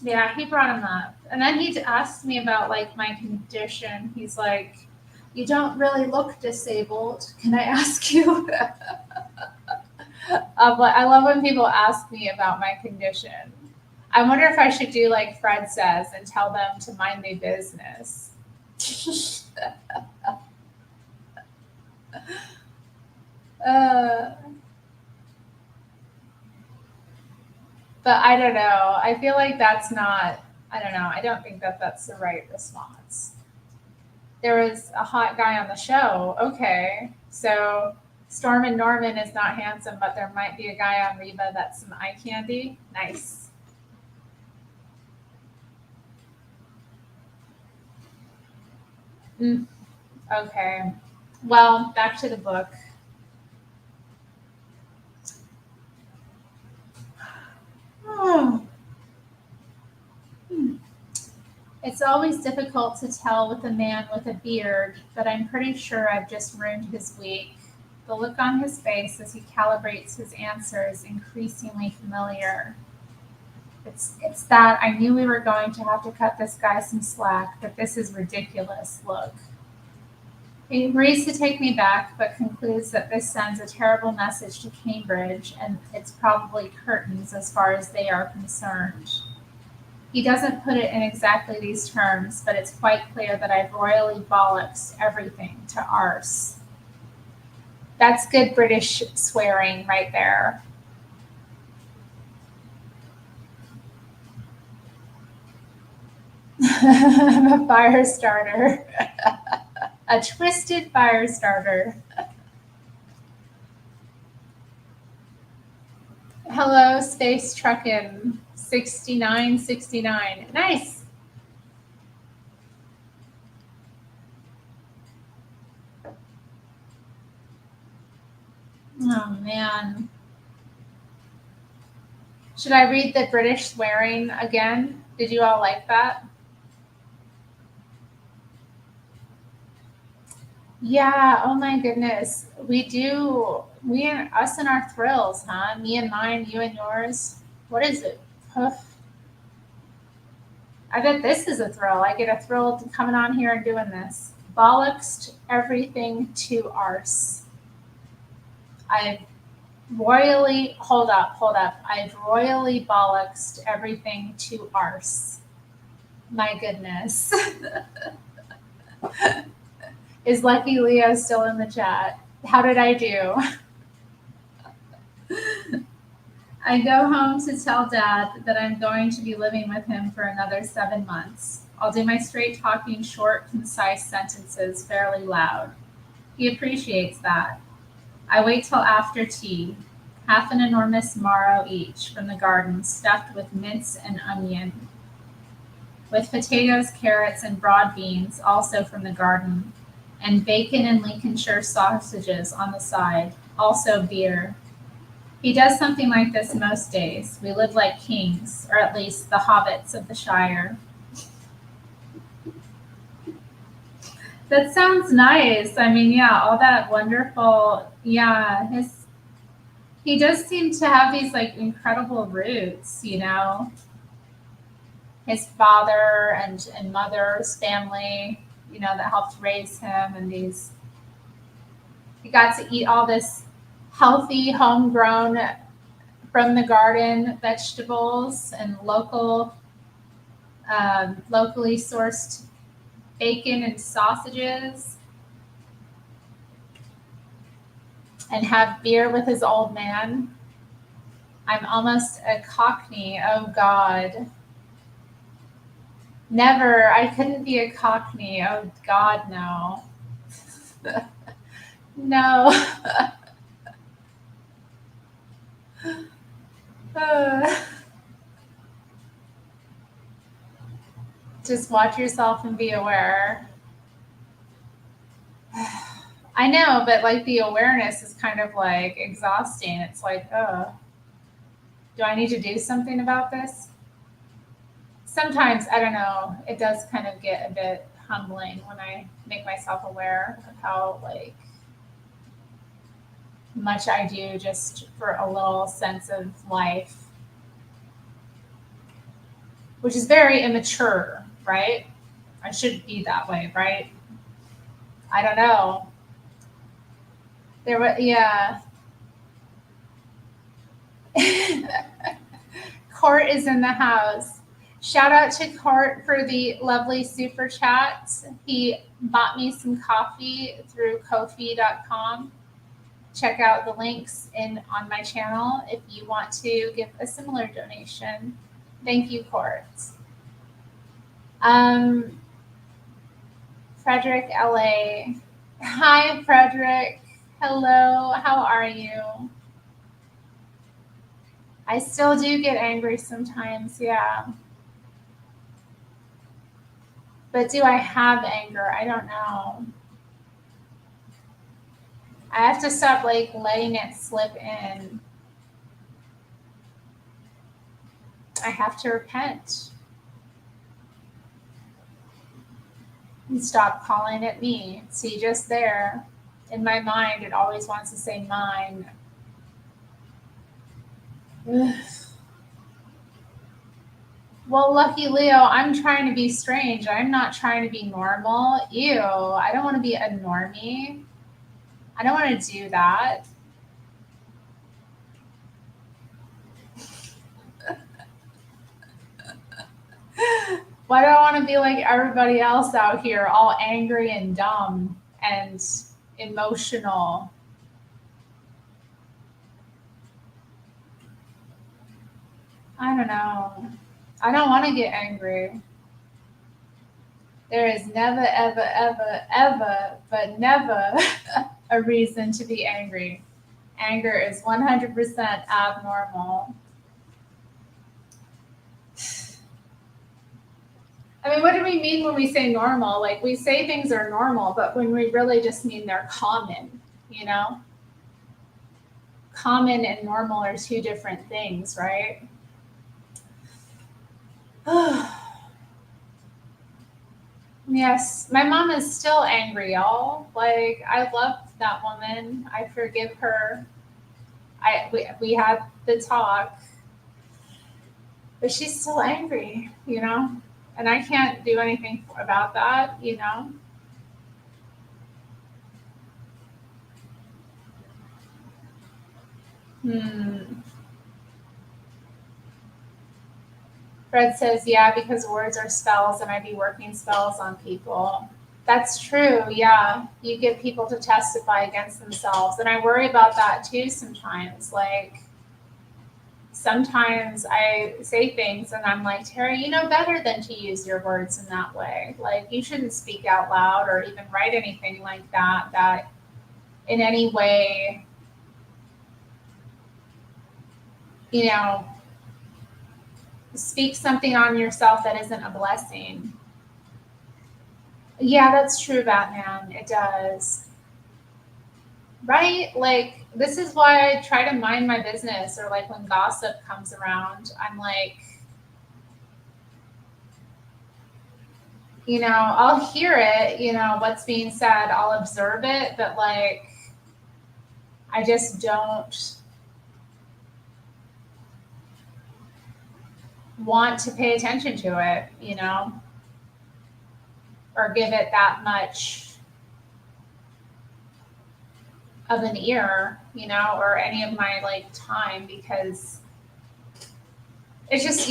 Yeah, he brought him up, and then he asked me about like my condition. He's like, "You don't really look disabled. Can I ask you?" But I love when people ask me about my condition. I wonder if I should do like Fred says and tell them to mind their business. uh, but I don't know. I feel like that's not. I don't know. I don't think that that's the right response. There was a hot guy on the show. Okay, so Storm and Norman is not handsome, but there might be a guy on Reba that's some eye candy. Nice. Mm, okay. Well, back to the book. Oh. It's always difficult to tell with a man with a beard, but I'm pretty sure I've just ruined his week. The look on his face as he calibrates his answers increasingly familiar. It's that I knew we were going to have to cut this guy some slack, but this is ridiculous. Look. He agrees to take me back, but concludes that this sends a terrible message to Cambridge, and it's probably curtains as far as they are concerned. He doesn't put it in exactly these terms, but it's quite clear that I've royally bollocksed everything to arse. That's good British swearing right there. I'm a fire starter. A twisted fire starter. Hello, Space Truckin' 6969. Nice. Oh man. Should I read the British swearing again? Did you all like that? Yeah, oh my goodness. We do, we and us and our thrills, huh? Me and mine, you and yours. What is it? Poof. I bet this is a thrill. I get a thrill to coming on here and doing this. Bollocksed everything to arse. I've hold up. I've royally bollocksed everything to arse. My goodness. Is Lucky Leo still in the chat? How did I do? I go home to tell Dad that I'm going to be living with him for another 7 months. I'll do my straight talking, short, concise sentences fairly loud. He appreciates that. I wait till after tea. Half an enormous marrow each from the garden, stuffed with mince and onion, with potatoes, carrots, and broad beans, also from the garden, and bacon and Lincolnshire sausages on the side, also beer. He does something like this most days. We live like kings, or at least the hobbits of the Shire. That sounds nice. I mean, yeah, all that wonderful. Yeah, he does seem to have these like incredible roots, you know. His father and mother's family, you know, that helped raise him, and these he got to eat all this healthy, homegrown from the garden vegetables and locally sourced bacon and sausages, and have beer with his old man. I'm almost a cockney. Oh God. Never. I couldn't be a cockney. Oh God, no. No. Uh, just watch yourself and be aware. I know, but like the awareness is kind of like exhausting. It's like, oh, do I need to do something about this? Sometimes, I don't know, it does kind of get a bit humbling when I make myself aware of how like much I do just for a little sense of life, which is very immature, right? I shouldn't be that way, right? I don't know. There was, yeah. Court is in the house. Shout out to Court for the lovely super chat. He bought me some coffee through Ko-fi.com. Check out the links in on my channel if you want to give a similar donation. Thank you, Court. Um, Frederick, LA. Hi, Frederick. Hello. How are you? I still do get angry sometimes, yeah. But do I have anger? I don't know. I have to stop like letting it slip in. I have to repent and stop calling it me. See, just there in my mind, it always wants to say mine. Ugh. Well, lucky Leo, I'm trying to be strange. I'm not trying to be normal. Ew, I don't want to be a normie. I don't want to do that. Why do I want to be like everybody else out here, all angry and dumb and emotional? I don't know. I don't want to get angry. There is never, ever, ever, ever, but never a reason to be angry. Anger is 100% abnormal. I mean, what do we mean when we say normal? Like, we say things are normal, but when we really just mean they're common, you know? Common and normal are two different things, right? Yes, my mom is still angry, y'all. Like, I love that woman. I forgive her. We had the talk, but she's still angry, you know? And I can't do anything about that, you know? Hmm. Fred says, yeah, because words are spells and I be working spells on people. That's true, yeah. You get people to testify against themselves. And I worry about that too sometimes. Like, sometimes I say things and I'm like, Terry, you know better than to use your words in that way. Like, you shouldn't speak out loud or even write anything like that, that in any way, you know, speak something on yourself that isn't a blessing. Yeah, that's true, Batman. It does. Right? Like, this is why I try to mind my business, or like when gossip comes around, I'm like, I'll hear it, what's being said, I'll observe it, but like, I just don't want to pay attention to it, or give it that much of an ear, or any of my like time, because it's just,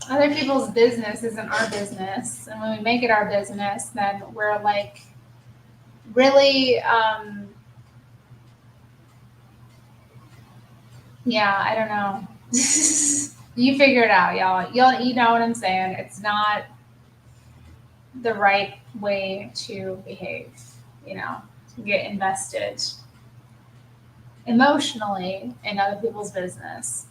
other people's business isn't our business. And when we make it our business, then we're like really, yeah, I don't know. You figure it out, y'all. You know what I'm saying. It's not the right way to behave, to get invested emotionally in other people's business.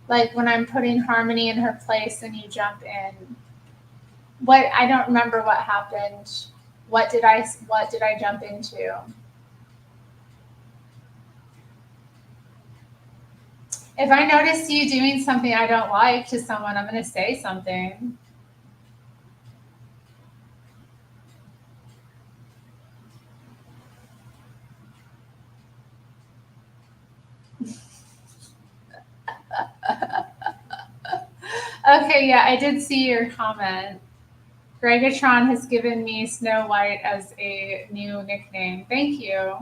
Like when I'm putting Harmony in her place and you jump in. I don't remember what happened. What did I jump into? If I notice you doing something I don't like to someone, I'm going to say something. Okay, yeah, I did see your comment. Gregatron has given me Snow White as a new nickname. Thank you.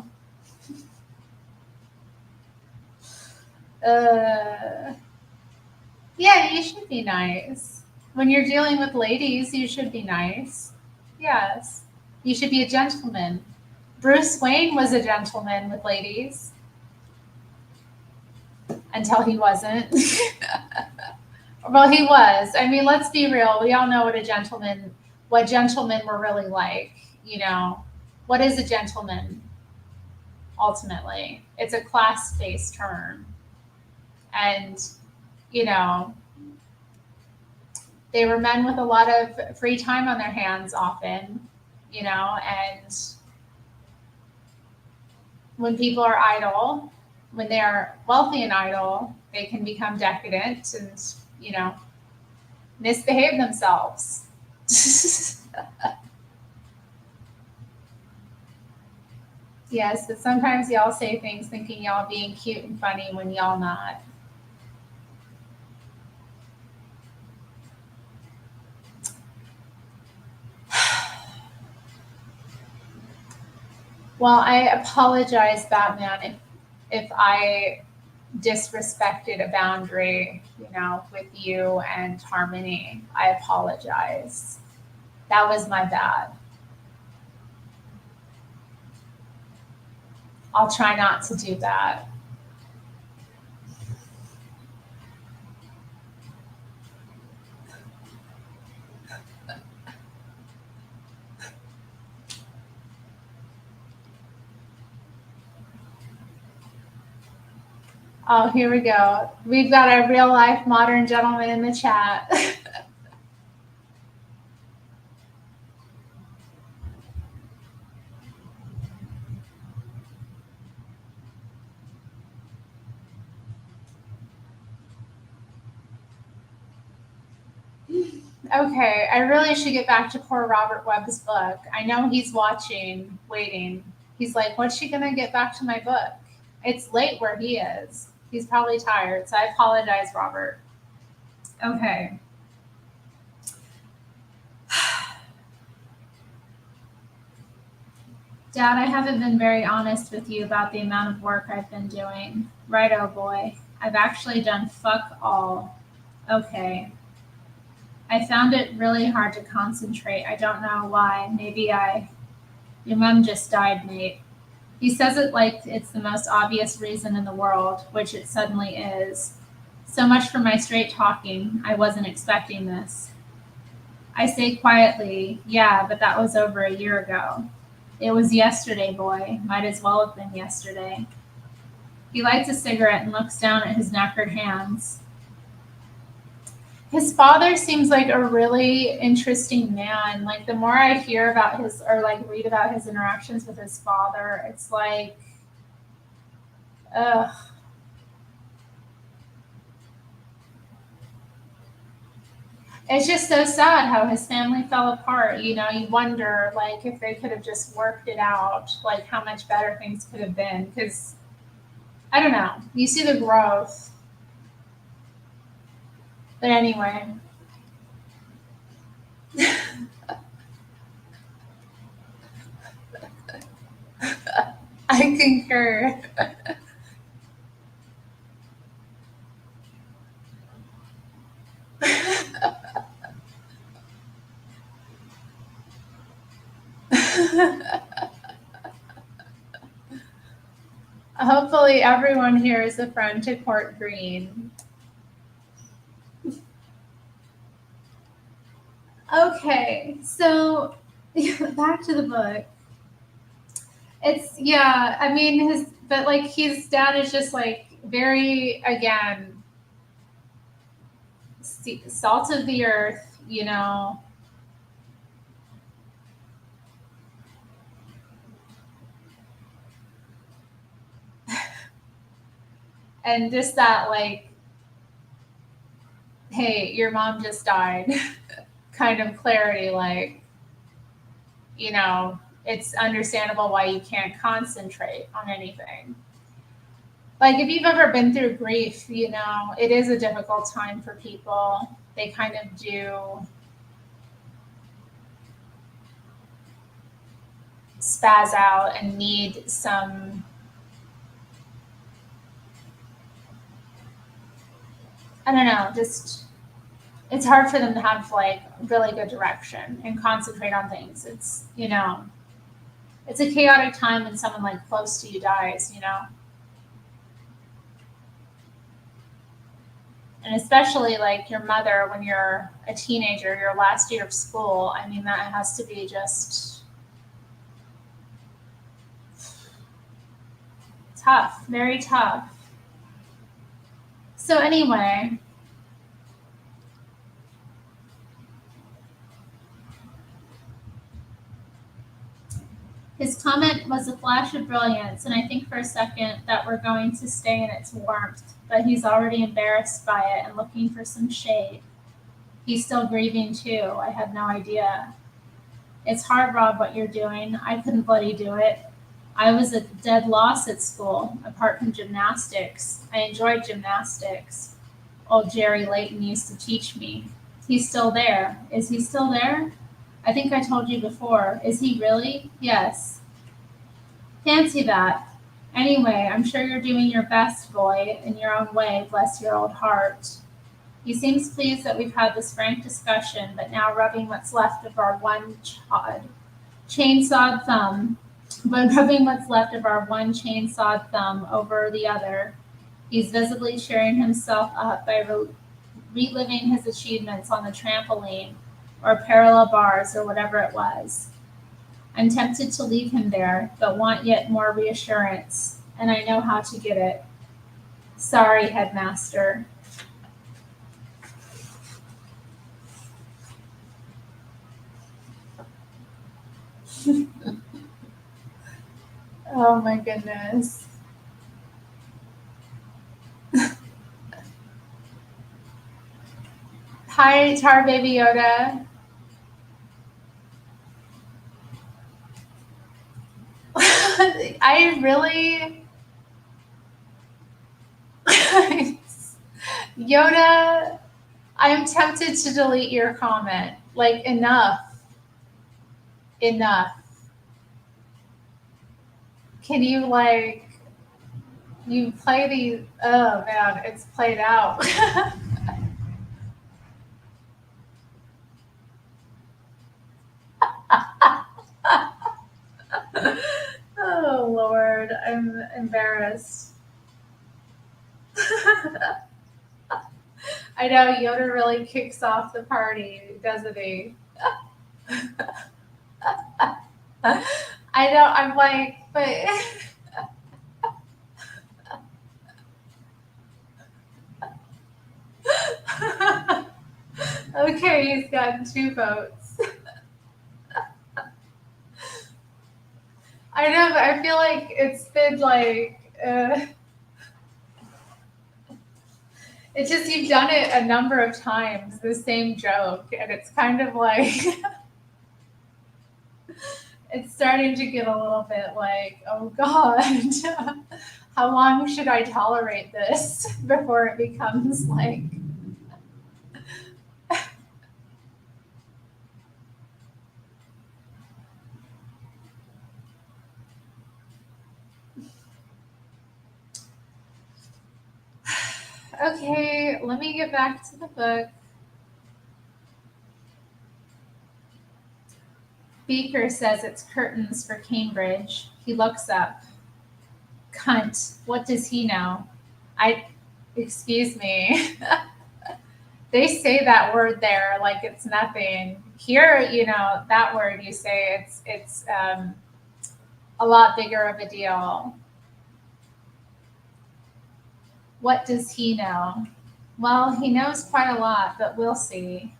Yeah, you should be nice. When you're dealing with ladies, you should be nice. Yes. You should be a gentleman. Bruce Wayne was a gentleman with ladies. Until he wasn't. Well, he was. I mean, let's be real. We all know what gentlemen were really like, What is a gentleman? Ultimately, it's a class-based term. And, they were men with a lot of free time on their hands often, and when people are idle, when they're wealthy and idle, they can become decadent and, misbehave themselves. Yes, but sometimes y'all say things thinking y'all being cute and funny when y'all not. Well, I apologize, Batman, if I disrespected a boundary, with you and Harmony. I apologize. That was my bad. I'll try not to do that. Oh, here we go. We've got a real life modern gentleman in the chat. Okay, I really should get back to poor Robert Webb's book. I know he's watching, waiting. He's like, what's she going to get back to my book? It's late where he is. He's probably tired, so I apologize, Robert. Okay. Dad, I haven't been very honest with you about the amount of work I've been doing. Right, oh boy. I've actually done fuck all. Okay. I found it really hard to concentrate. I don't know why. Your mom just died, mate. He says it like it's the most obvious reason in the world, which it suddenly is. So much for my straight talking. I wasn't expecting this. I say quietly, yeah, but that was over a year ago. It was yesterday, boy. Might as well have been yesterday. He lights a cigarette and looks down at his knackered hands. His father seems like a really interesting man. Like the more I hear about his or like read about his interactions with his father, it's like, ugh. It's just so sad how his family fell apart. You know, you wonder like if they could have just worked it out, like how much better things could have been. Because I don't know, you see the growth. But anyway, I concur. Hopefully, everyone here is a friend to Court Green. Okay, so back to the book. It's yeah, I mean his but like his dad is just like very again salt of the earth, you know, and just that like, hey, your mom just died kind of clarity, like, you know, it's understandable why you can't concentrate on anything. Like if you've ever been through grief, you know, it is a difficult time for people. They kind of do spaz out and need some, I don't know, just it's hard for them to have like really good direction and concentrate on things. It's, you know, it's a chaotic time when someone like close to you dies, you know? And especially like your mother when you're a teenager, your last year of school. I mean, that has to be just tough, very tough. So, anyway, his comment was a flash of brilliance, and I think for a second that we're going to stay in its warmth, but he's already embarrassed by it and looking for some shade. He's still grieving too. I had no idea. It's hard, Rob, what you're doing. I couldn't bloody do it. I was a dead loss at school, apart from gymnastics. I enjoyed gymnastics. Old Jerry Layton used to teach me. He's still there. Is he still there? I think I told you before. Is he really? Yes. Fancy that. Anyway, I'm sure you're doing your best, boy, in your own way, bless your old heart. He seems pleased that we've had this frank discussion, but now rubbing what's left of our chainsawed thumb, but rubbing what's left of our one chainsawed thumb over the other, he's visibly cheering himself up by reliving his achievements on the trampoline or parallel bars or whatever it was. I'm tempted to leave him there, but want yet more reassurance, and I know how to get it. Sorry, headmaster. Oh my goodness. Hi, Tar Baby Yoda. I really. Yoda, I'm tempted to delete your comment. Like, enough. Enough. Can you, like, you play these? Oh man, it's played out. Oh Lord, I'm embarrassed. I know Yoda really kicks off the party, doesn't he? I know. I'm like, but Okay, he's gotten 2 votes. I know, but I feel like it's been like, it's just you've done it a number of times, the same joke, and it's kind of like, it's starting to get a little bit like, oh God, how long should I tolerate this before it becomes like, okay, let me get back to the book. Beaker says it's curtains for Cambridge. He looks up. Cunt. What does he know? Excuse me. They say that word there like it's nothing. Here, that word you say it's a lot bigger of a deal. What does he know? Well, he knows quite a lot, but we'll see.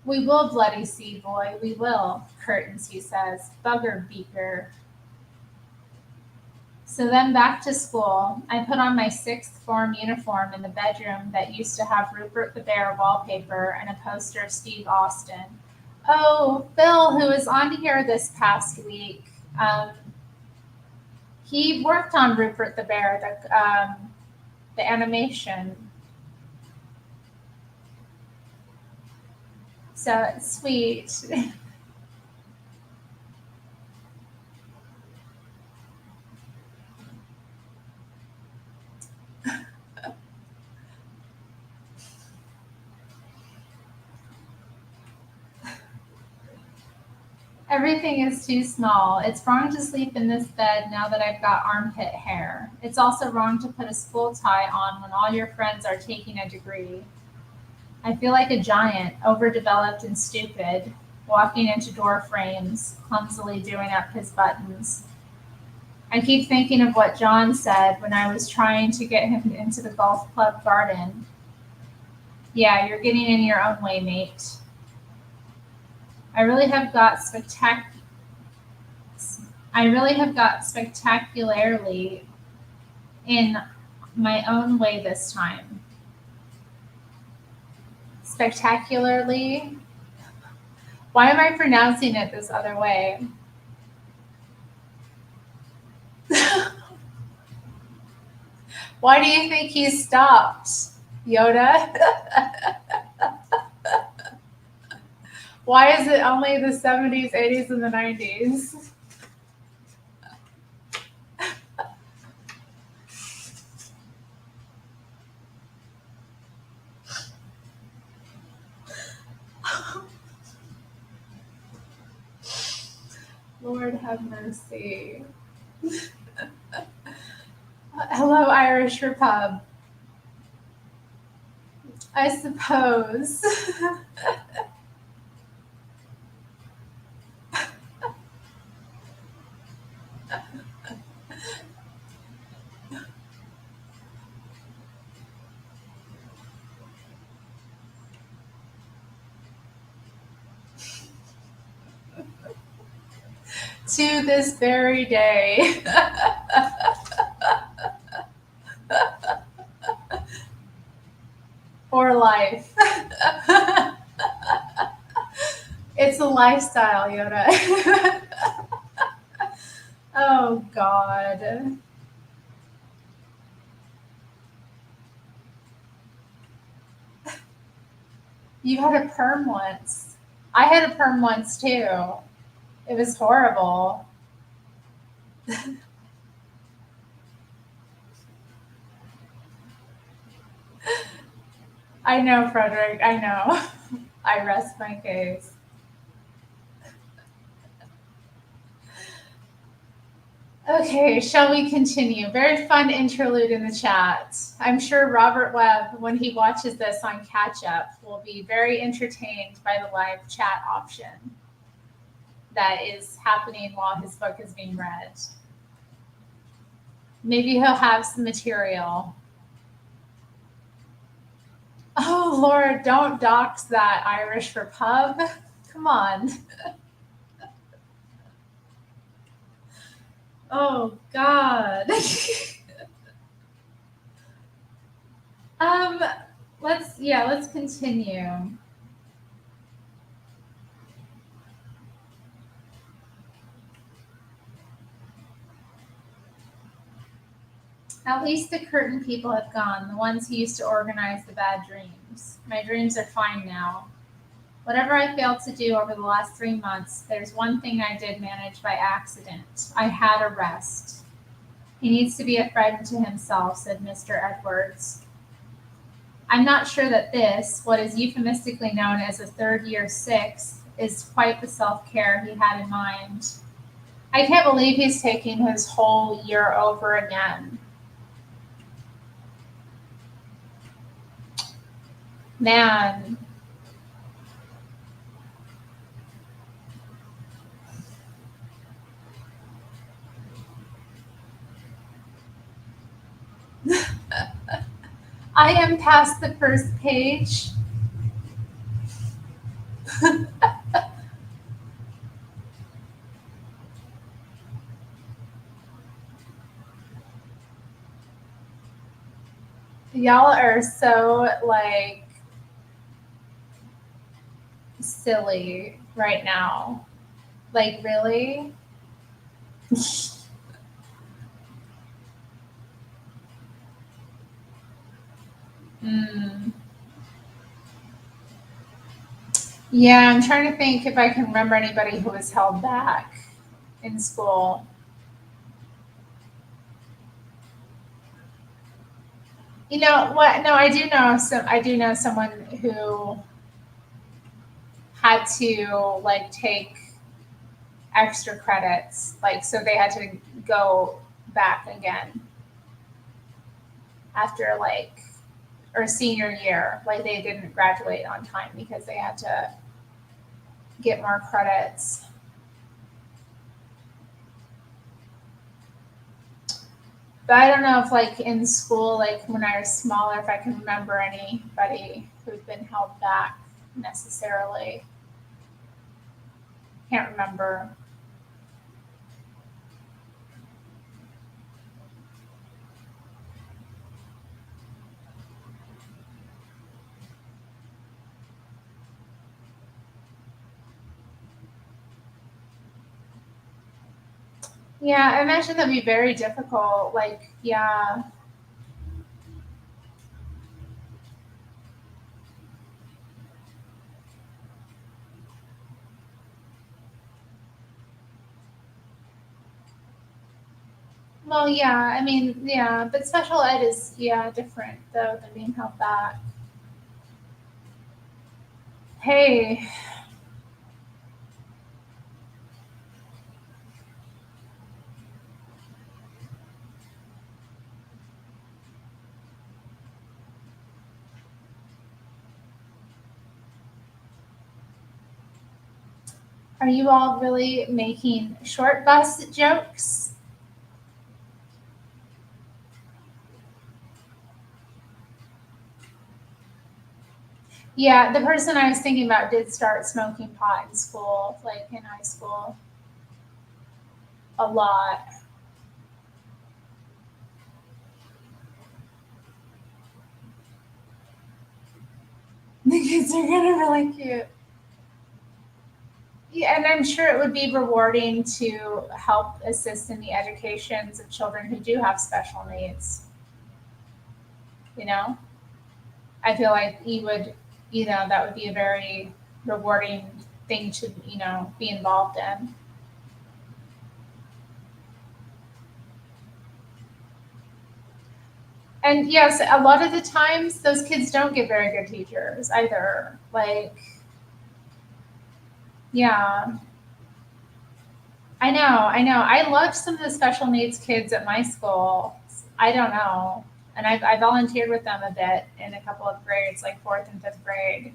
We will bloody see, boy, we will. Curtains, he says. Bugger, Beaker. So then back to school. I put on my 6th form uniform in the bedroom that used to have Rupert the Bear wallpaper and a poster of Steve Austin. Oh, Bill, who was on here this past week, he worked on Rupert the Bear, the animation. So it's sweet. Everything is too small. It's wrong to sleep in this bed now that I've got armpit hair. It's also wrong to put a school tie on when all your friends are taking a degree. I feel like a giant, overdeveloped and stupid, walking into door frames, clumsily doing up his buttons. I keep thinking of what John said when I was trying to get him into the golf club garden. Yeah, you're getting in your own way, mate. I really have got spectacularly in my own way this time. Spectacularly? Why am I pronouncing it this other way? Why do you think he stopped, Yoda? Why is it only the 70s, 80s, and the 90s? Lord have mercy. Hello, Irish Repub. I suppose. To this very day. Or life. It's a lifestyle, Yoda. Oh, God. You had a perm once. I had a perm once, too. It was horrible. I know, Frederick. I know. I rest my case. Okay, shall we continue? Very fun interlude in the chat. I'm sure Robert Webb, when he watches this on catch up, will be very entertained by the live chat option that is happening while his book is being read. Maybe he'll have some material. Oh, Oh, Lord, don't dox that Irish for pub. Come on. Oh, God. um, let's continue. At least the curtain people have gone, the ones who used to organize the bad dreams. My dreams are fine now. Whatever I failed to do over the last 3 months, there's one thing I did manage by accident. I had a rest. He needs to be a friend to himself, said Mr. Edwards. I'm not sure that this, what is euphemistically known as a third year sixth, is quite the self care he had in mind. I can't believe he's taking his whole year over again. Man. I am past the first page. Y'all are so like silly right now. Like, really? Mm. Yeah, I'm trying to think if I can remember anybody who was held back in school. You know what? No, I do know some. I do know someone who had to like take extra credits, like so they had to go back again after like or senior year, like they didn't graduate on time because they had to get more credits. But I don't know if like in school, like when I was smaller, if I can remember anybody who'd been held back necessarily. Can't remember. Yeah, I imagine that'd be very difficult. Like, yeah. Well, yeah, I mean, yeah, but special ed is, yeah, different though than being held back. Hey, are you all really making short bus jokes? Yeah, the person I was thinking about did start smoking pot in school, like in high school, a lot. The kids are gonna really cute. Yeah, and I'm sure it would be rewarding to help assist in the educations of children who do have special needs. You know, I feel like that would be a very rewarding thing to, be involved in. And yes, a lot of the times those kids don't get very good teachers either. Like, yeah, I know. I loved some of the special needs kids at my school. I don't know. And I volunteered with them a bit in a couple of grades, like fourth and fifth grade.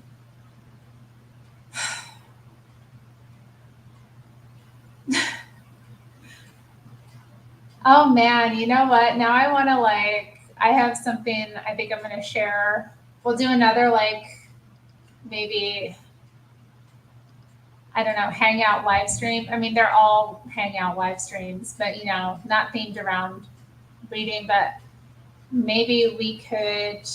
Oh man, you know what? Now I want to like, I have something I think I'm going to share we'll do another, like, maybe, I don't know, hangout live stream. I mean, they're all hangout live streams, but, you know, not themed around reading, but maybe we could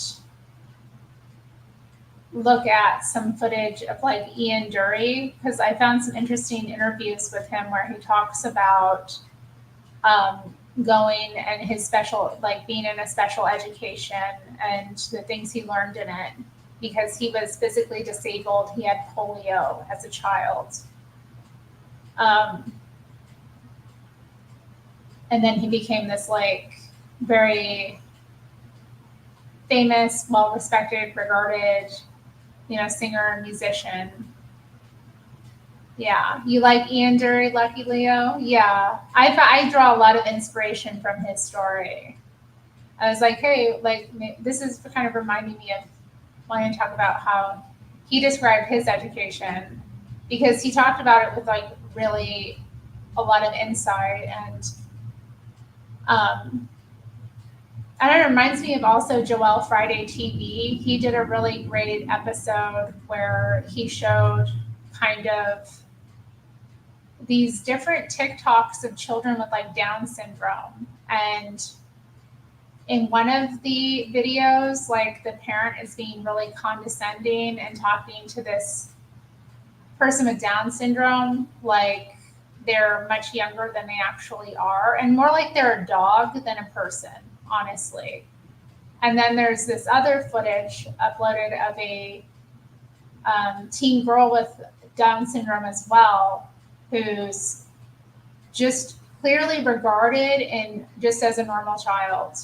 look at some footage of like Ian Dury, because I found some interesting interviews with him where he talks about going and his special, like being in a special education and the things he learned in it, because he was physically disabled. He had polio as a child. And then he became this like very famous, well-respected, regarded, you know, singer and musician. Yeah. You like Ian Dury, Lucky Leo? Yeah. I draw a lot of inspiration from his story. I was like, hey, like, this is kind of reminding me of wanting to talk about how he described his education, because he talked about it with like really a lot of insight. And it reminds me of also Joel Friday TV. He did a really great episode where he showed kind of these different TikToks of children with like Down syndrome. And in one of the videos, like the parent is being really condescending and talking to this person with Down syndrome like they're much younger than they actually are, and more like they're a dog than a person, honestly. And then there's this other footage uploaded of a teen girl with Down syndrome as well, who's just clearly regarded and just as a normal child,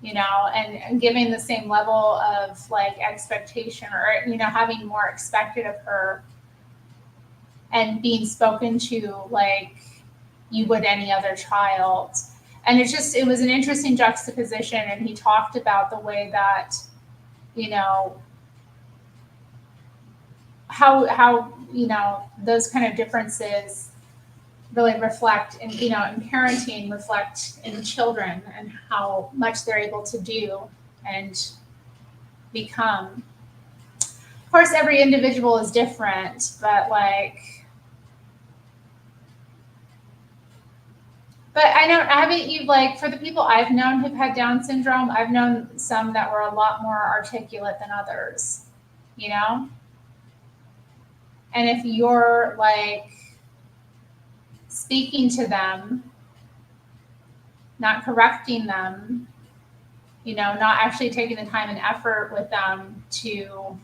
you know, and giving the same level of like expectation, or, you know, having more expected of her and being spoken to like you would any other child. And it was an interesting juxtaposition. And he talked about the way that, you know, how, you know, those kind of differences really reflect in, you know, in parenting, reflect in children and how much they're able to do and become. Of course, every individual is different, but I know, haven't you, like, for the people I've known who've had Down syndrome, I've known some that were a lot more articulate than others, you know? And if you're like speaking to them, not correcting them, you know, not actually taking the time and effort with them to,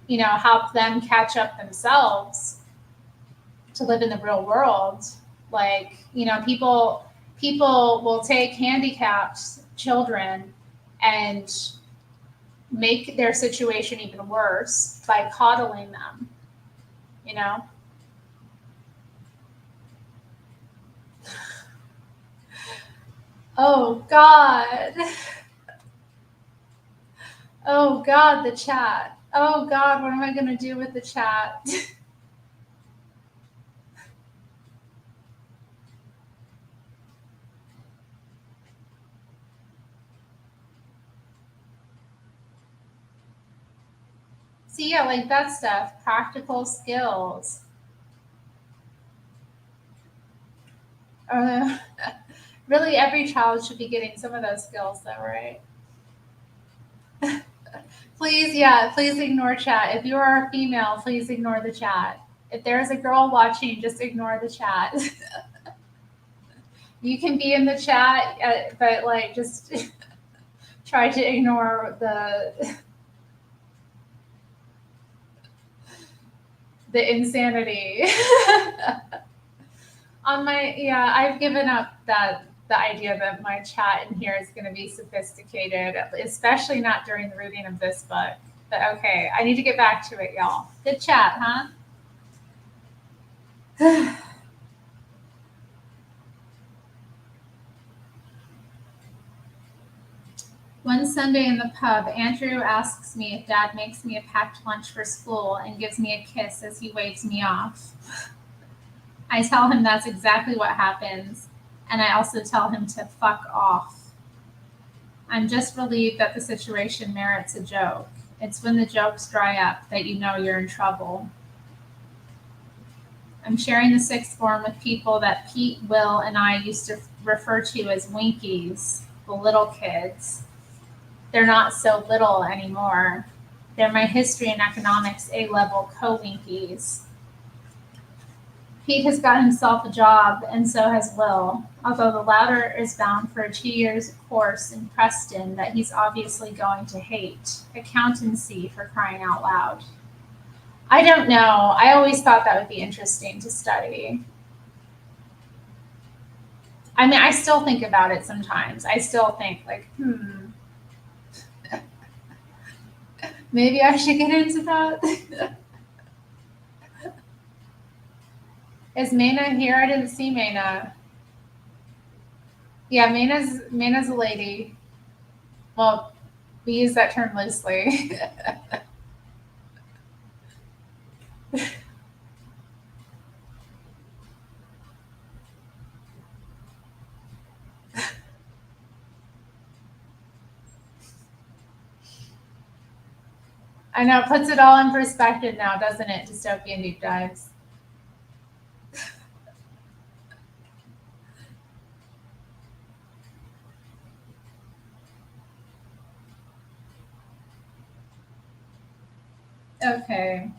you know, help them catch up themselves to live in the real world. Like, you know, people will take handicapped children and make their situation even worse by coddling them, you know? Oh God. Oh God, the chat. Oh God, what am I gonna do with the chat? See, yeah, like that stuff, practical skills. Really, every child should be getting some of those skills, though, right? Please, yeah, please ignore chat. If you are a female, please ignore the chat. If there's a girl watching, just ignore the chat. You can be in the chat, but like just try to ignore the insanity. I've given up the idea that my chat in here is going to be sophisticated, especially not during the reading of this book. But okay, I need to get back to it, y'all. Good chat, huh? One Sunday in the pub, Andrew asks me if Dad makes me a packed lunch for school and gives me a kiss as he waves me off. I tell him that's exactly what happens, and I also tell him to fuck off. I'm just relieved that the situation merits a joke. It's when the jokes dry up that you know you're in trouble. I'm sharing the sixth form with people that Pete, Will, and I used to refer to as Winkies, the little kids. They're not so little anymore. They're my history and economics A-level co-Winkies. Pete has got himself a job, and so has Will, although the latter is bound for a 2 years course in Preston that he's obviously going to hate. Accountancy, for crying out loud. I don't know. I always thought that would be interesting to study. I mean, I still think about it sometimes. I still think, like, maybe I should get into that. Is Maina here? I didn't see Maina. Yeah, Maina's a lady. Well, we use that term loosely. I know, it puts it all in perspective now, doesn't it? Dystopian deep dives. Okay.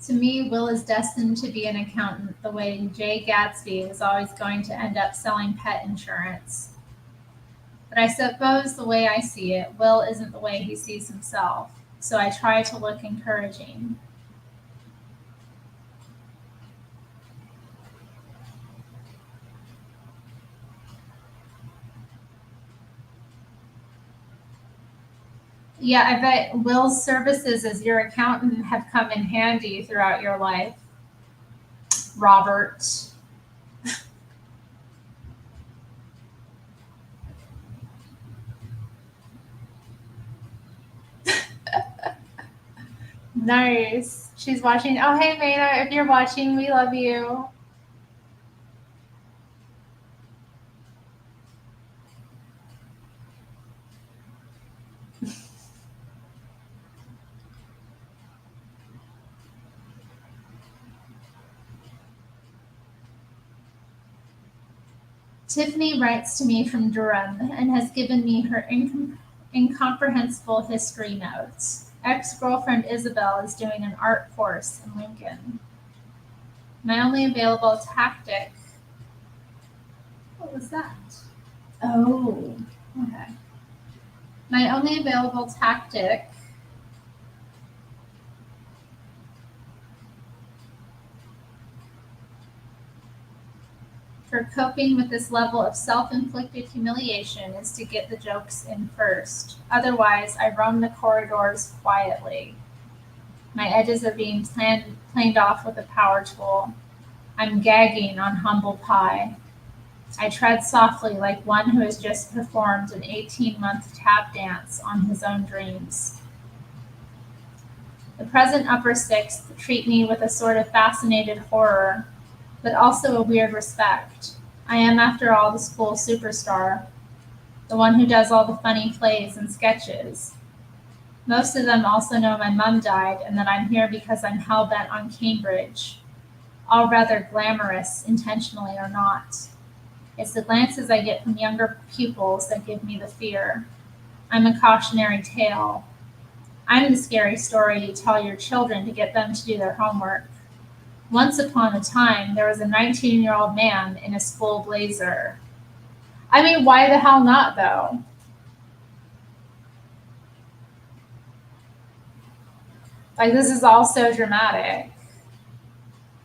To me, Will is destined to be an accountant the way Jay Gatsby was always going to end up selling pet insurance. But I suppose the way I see it, Will isn't the way he sees himself, so I try to look encouraging. Yeah, I bet Will's services as your accountant have come in handy throughout your life, Robert. Nice. She's watching. Oh, hey, Maina, if you're watching, we love you. Tiffany writes to me from Durham and has given me her incomprehensible history notes. Ex-girlfriend Isabel is doing an art course in Lincoln. My only available tactic. What was that? Oh, okay. My only available tactic for coping with this level of self-inflicted humiliation is to get the jokes in first. Otherwise, I roam the corridors quietly. My edges are being planed off with a power tool. I'm gagging on humble pie. I tread softly like one who has just performed an 18-month tap dance on his own dreams. The present upper sixth treat me with a sort of fascinated horror, but also a weird respect. I am, after all, the school superstar, the one who does all the funny plays and sketches. Most of them also know my mom died and that I'm here because I'm hell-bent on Cambridge. All rather glamorous, intentionally or not. It's the glances I get from younger pupils that give me the fear. I'm a cautionary tale. I'm the scary story you tell your children to get them to do their homework. Once upon a time, there was a 19-year-old man in a school blazer. I mean, why the hell not, though? Like, this is all so dramatic.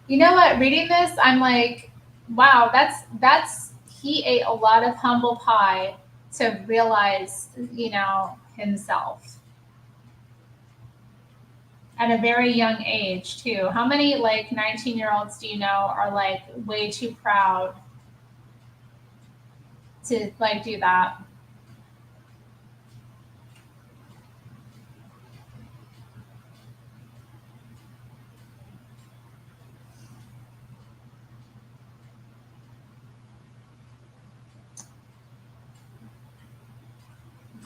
You know what? Reading this, I'm like, wow, that's he ate a lot of humble pie to realize, himself at a very young age too. How many like 19-year-olds do you know are like way too proud to like do that?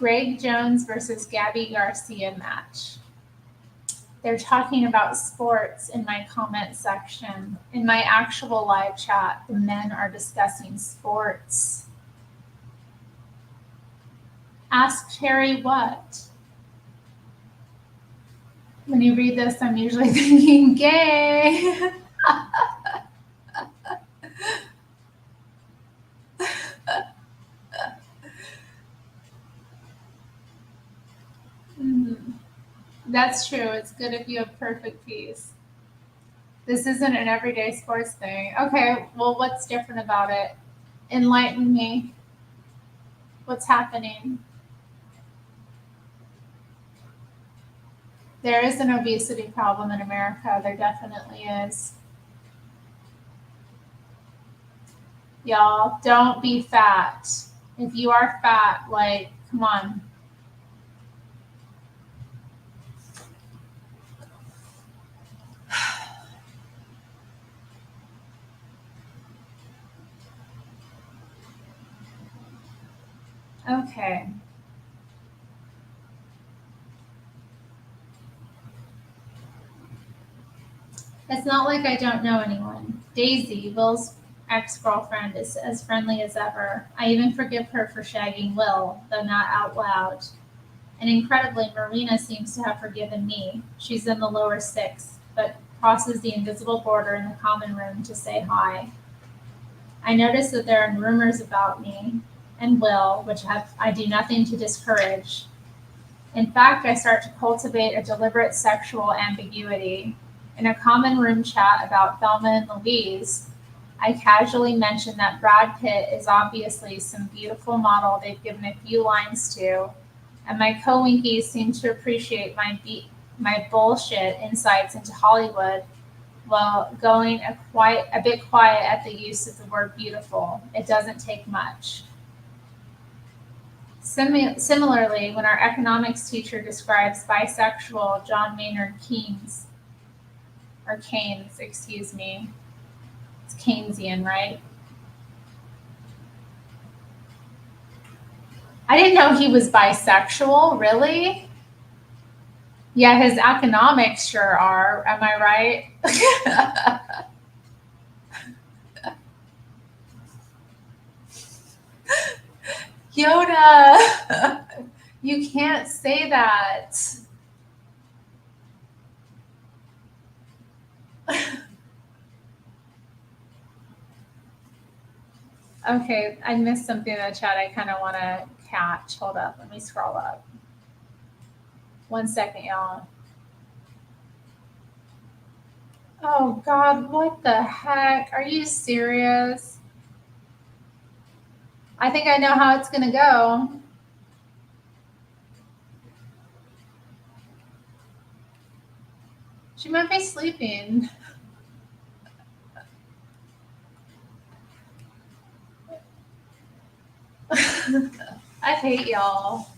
Greg Jones versus Gabby Garcia match. They're talking about sports in my comment section. In my actual live chat, the men are discussing sports. Ask Terry what? When you read this, I'm usually thinking gay. That's true. It's good if you have perfect peace. This isn't an everyday sports thing. Okay, well, what's different about it? Enlighten me. What's happening? There is an obesity problem in America. There definitely is. Y'all, don't be fat. If you are fat, like, come on. Okay. It's not like I don't know anyone. Daisy, Will's ex-girlfriend, is as friendly as ever. I even forgive her for shagging Will, though not out loud. And incredibly, Marina seems to have forgiven me. She's in the lower sixth, but crosses the invisible border in the common room to say hi. I notice that there are rumors about me and Will, which I do nothing to discourage. In fact, I start to cultivate a deliberate sexual ambiguity. In a common room chat about Thelma and Louise, I casually mention that Brad Pitt is obviously some beautiful model they've given a few lines to, and my co-winkies seem to appreciate my bullshit insights into Hollywood while going a bit quiet at the use of the word beautiful. It doesn't take much. Similarly, when our economics teacher describes bisexual John Maynard Keynes, excuse me, it's Keynesian, right? I didn't know he was bisexual, really? Yeah, his economics sure are. Am I right? Yoda, you can't say that. Okay, I missed something in the chat I kind of want to catch. Hold up, let me scroll up. 1 second, y'all. Oh God, what the heck? Are you serious? I think I know how it's gonna go. She might be sleeping. I hate y'all.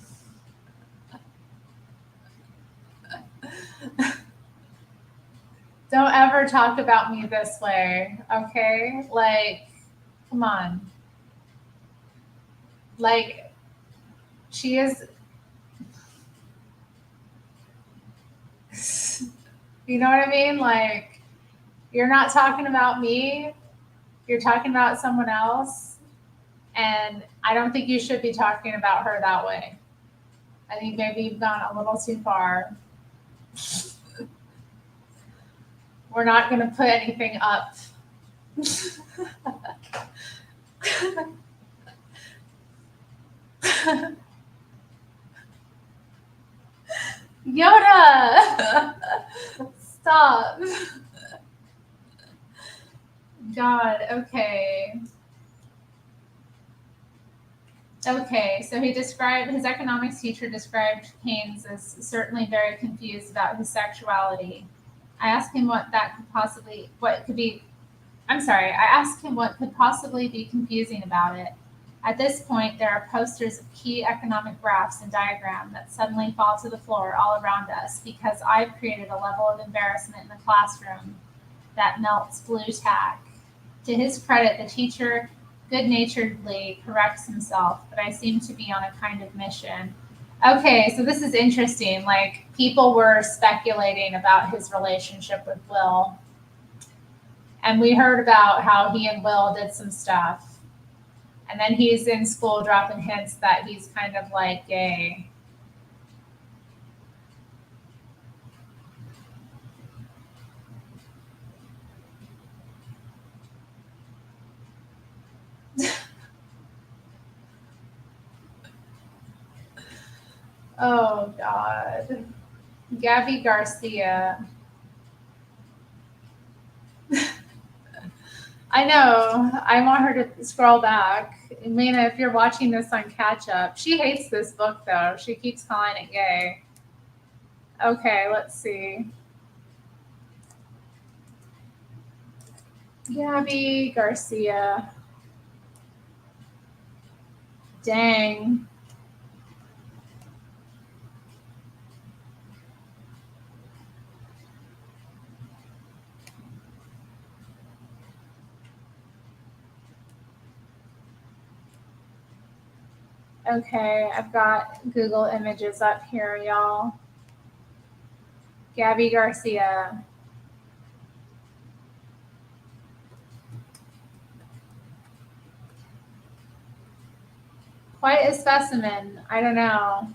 Don't ever talk about me this way, okay? Like, come on. Like, she is. You know what I mean? Like, you're not talking about me, you're talking about someone else. And I don't think you should be talking about her that way. I think maybe you've gone a little too far. We're not going to put anything up. Yoda! Stop. God, okay. Okay, so his economics teacher described Keynes as certainly very confused about his sexuality. I asked him what could possibly be confusing about it. At this point, there are posters of key economic graphs and diagrams that suddenly fall to the floor all around us because I've created a level of embarrassment in the classroom that melts blue tack. To his credit, the teacher good-naturedly corrects himself, but I seem to be on a kind of mission. Okay, so this is interesting. Like, people were speculating about his relationship with Will, and we heard about how he and Will did some stuff. And then he's in school dropping hints that he's kind of like gay. Oh, God. Gabby Garcia. I know. I want her to scroll back. Mina, if you're watching this on catch up, she hates this book though. She keeps calling it gay. Okay, let's see. Gabby Garcia. Dang. Okay, I've got Google Images up here, y'all. Gabby Garcia. Quite a specimen. I don't know.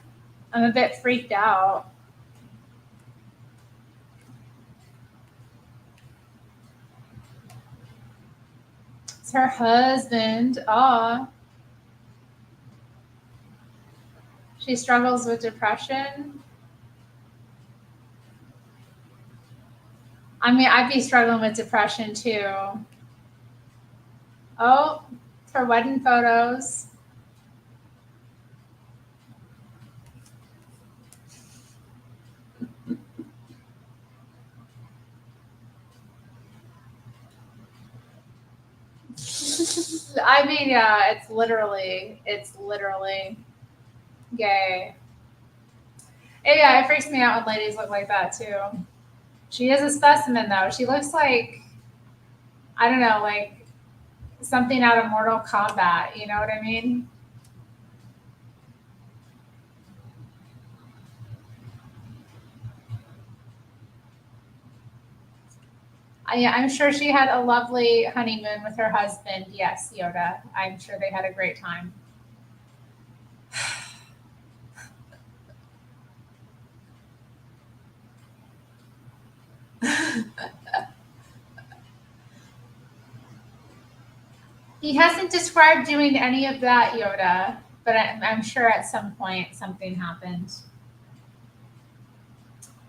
I'm a bit freaked out. It's her husband. Aw. She struggles with depression. I mean, I'd be struggling with depression too. Oh, her wedding photos. I mean, yeah, it's literally gay. Yeah, it freaks me out when ladies look like that too. She is a specimen though. She looks like, I don't know, like something out of Mortal Kombat. You know what I mean? I'm sure she had a lovely honeymoon with her husband. Yes, Yoda. I'm sure they had a great time. He hasn't described doing any of that, Yoda, but I'm sure at some point something happened.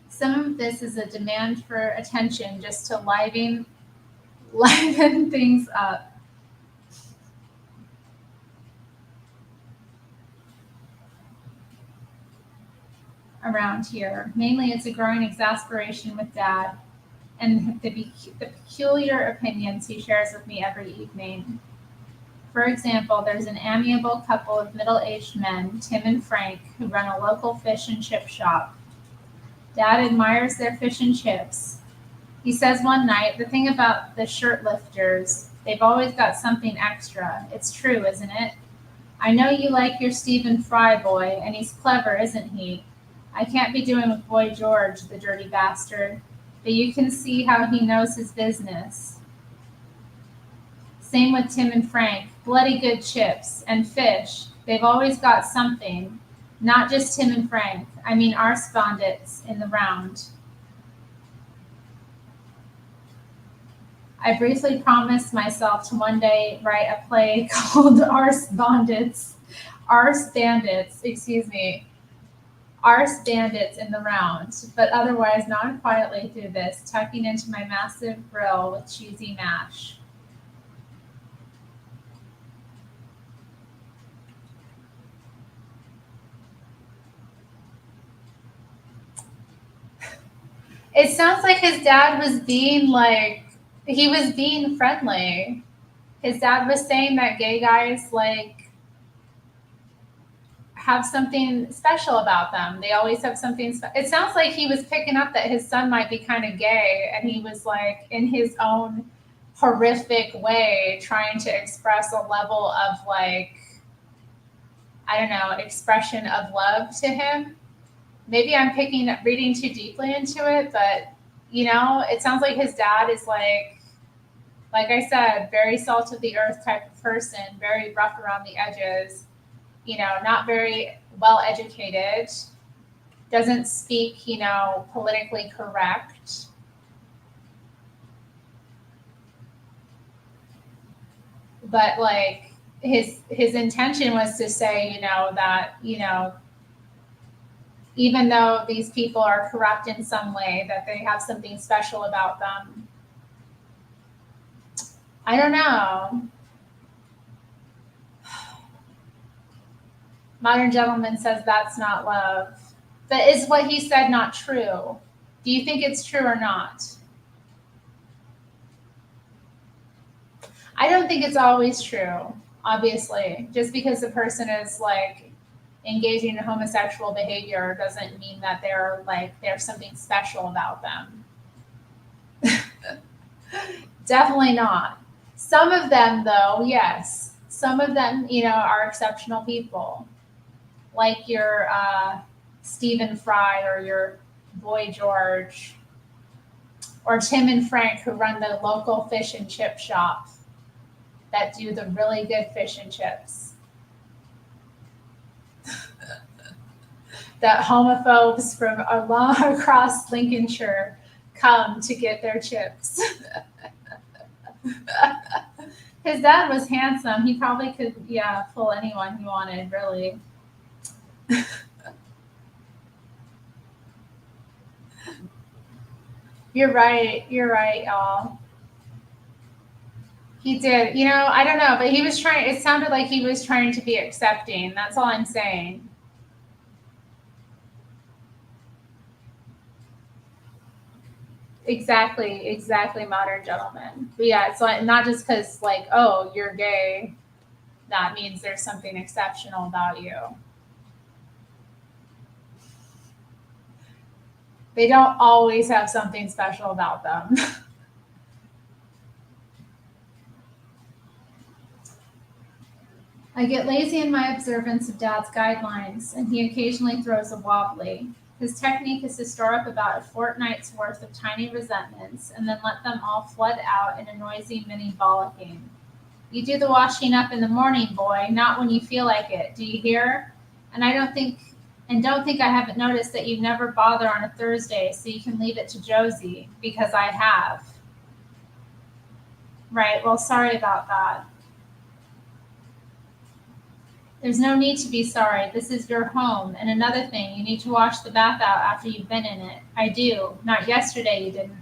Some of this is a demand for attention just to liven things up. Around here. Mainly, it's a growing exasperation with Dad and the peculiar opinions he shares with me every evening. For example, there's an amiable couple of middle aged men, Tim and Frank, who run a local fish and chip shop. Dad admires their fish and chips. He says one night, the thing about the shirt lifters, they've always got something extra. It's true, isn't it? I know you like your Stephen Fry boy, and he's clever, isn't he? I can't be doing with Boy George, the dirty bastard, but you can see how he knows his business. Same with Tim and Frank. Bloody good chips. And fish. They've always got something. Not just Tim and Frank. I mean arse bandits in the round. I briefly promised myself to one day write a play called Arse Bandits. Arse Bandits, excuse me. Arse Bandits in the round, but otherwise nod quietly through this, tucking into my massive grill with cheesy mash. It sounds like his dad was he was being friendly. His dad was saying that gay guys have something special about them. They always have something. It sounds like he was picking up that his son might be kind of gay, and he was like in his own horrific way trying to express a level of I don't know, expression of love to him. Maybe I'm reading too deeply into it, but it sounds like his dad is like I said, very salt of the earth type of person, very rough around the edges, not very well educated, doesn't speak, politically correct. But like his intention was to say, that, even though these people are corrupt in some way, that they have something special about them. I don't know. Modern Gentleman says that's not love. But is what he said not true? Do you think it's true or not? I don't think it's always true, obviously. Just because the person is like engaging in homosexual behavior doesn't mean that there's something special about them. Definitely not. Some of them, though, yes. Some of them, are exceptional people, like your Stephen Fry or your Boy George, or Tim and Frank, who run the local fish and chip shop that do the really good fish and chips. That homophobes from across Lincolnshire come to get their chips. His dad was handsome. He probably could, fool anyone he wanted, really. You're right, y'all. He did. I don't know, but he was trying, it sounded like he was trying to be accepting. That's all I'm saying. Exactly, Modern Gentleman. But yeah, it's like not just because like, oh, you're gay, that means there's something exceptional about you. They don't always have something special about them. I get lazy in my observance of Dad's guidelines, and he occasionally throws a wobbly. His technique is to store up about a fortnight's worth of tiny resentments and then let them all flood out in a noisy mini bollocking. You do the washing up in the morning, boy, not when you feel like it. Do you hear? And don't think I haven't noticed that you never bother on a Thursday, so you can leave it to Josie, because I have. Right, well, sorry about that. There's no need to be sorry. This is your home. And another thing, you need to wash the bath out after you've been in it. I do. Not yesterday, you didn't.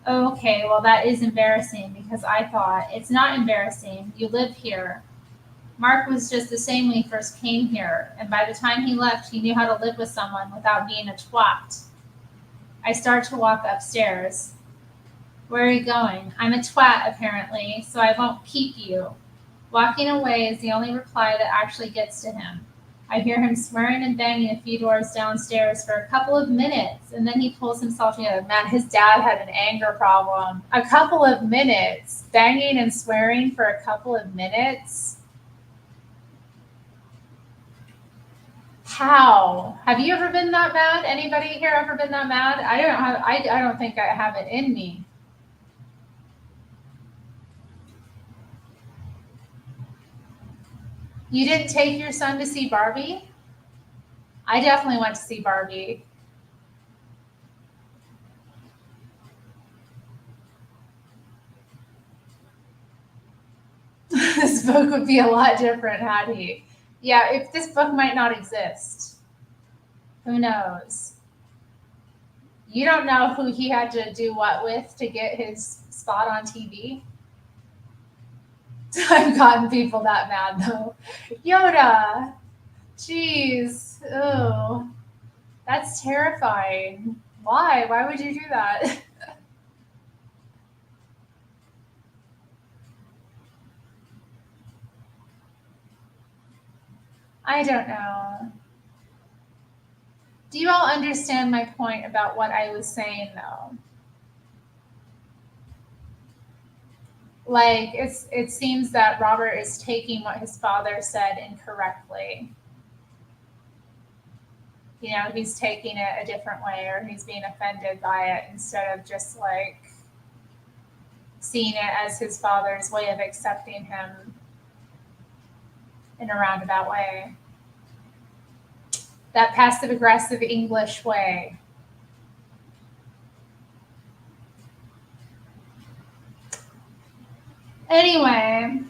Okay, well, that is embarrassing, because I thought, it's not embarrassing. You live here. Mark was just the same when he first came here, and by the time he left, he knew how to live with someone without being a twat. I start to walk upstairs. Where are you going? I'm a twat, apparently, so I won't keep you. Walking away is the only reply that actually gets to him. I hear him swearing and banging a few doors downstairs for a couple of minutes, and then he pulls himself together. Man, his dad had an anger problem. A couple of minutes. Banging and swearing for a couple of minutes? How? Have you ever been that mad? Anybody here ever been that mad? I don't think I have it in me. You didn't take your son to see Barbie? I definitely went to see Barbie. This book would be a lot different had he. Yeah, if this book might not exist. Who knows? You don't know who he had to do what with to get his spot on TV. I've gotten people that mad though. Yoda. Jeez. Oh. That's terrifying. Why? Why would you do that? I don't know. Do you all understand my point about what I was saying though? Like it seems that Robert is taking what his father said incorrectly. You know, he's taking it a different way, or he's being offended by it instead of just like seeing it as his father's way of accepting him in a roundabout way. That passive aggressive English way. Anyway,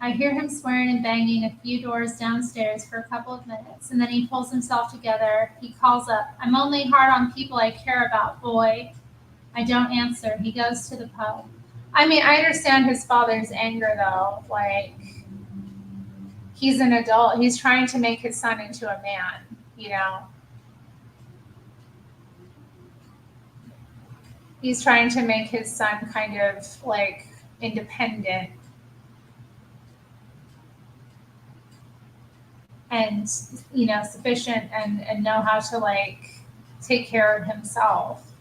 I hear him swearing and banging a few doors downstairs for a couple of minutes, and then he pulls himself together. He calls up, "I'm only hard on people I care about, boy." I don't answer. He goes to the pub. I mean, I understand his father's anger, though. Like, he's an adult. He's trying to make his son into a man, you know? He's trying to make his son kind of like independent and, you know, sufficient and know how to like take care of himself.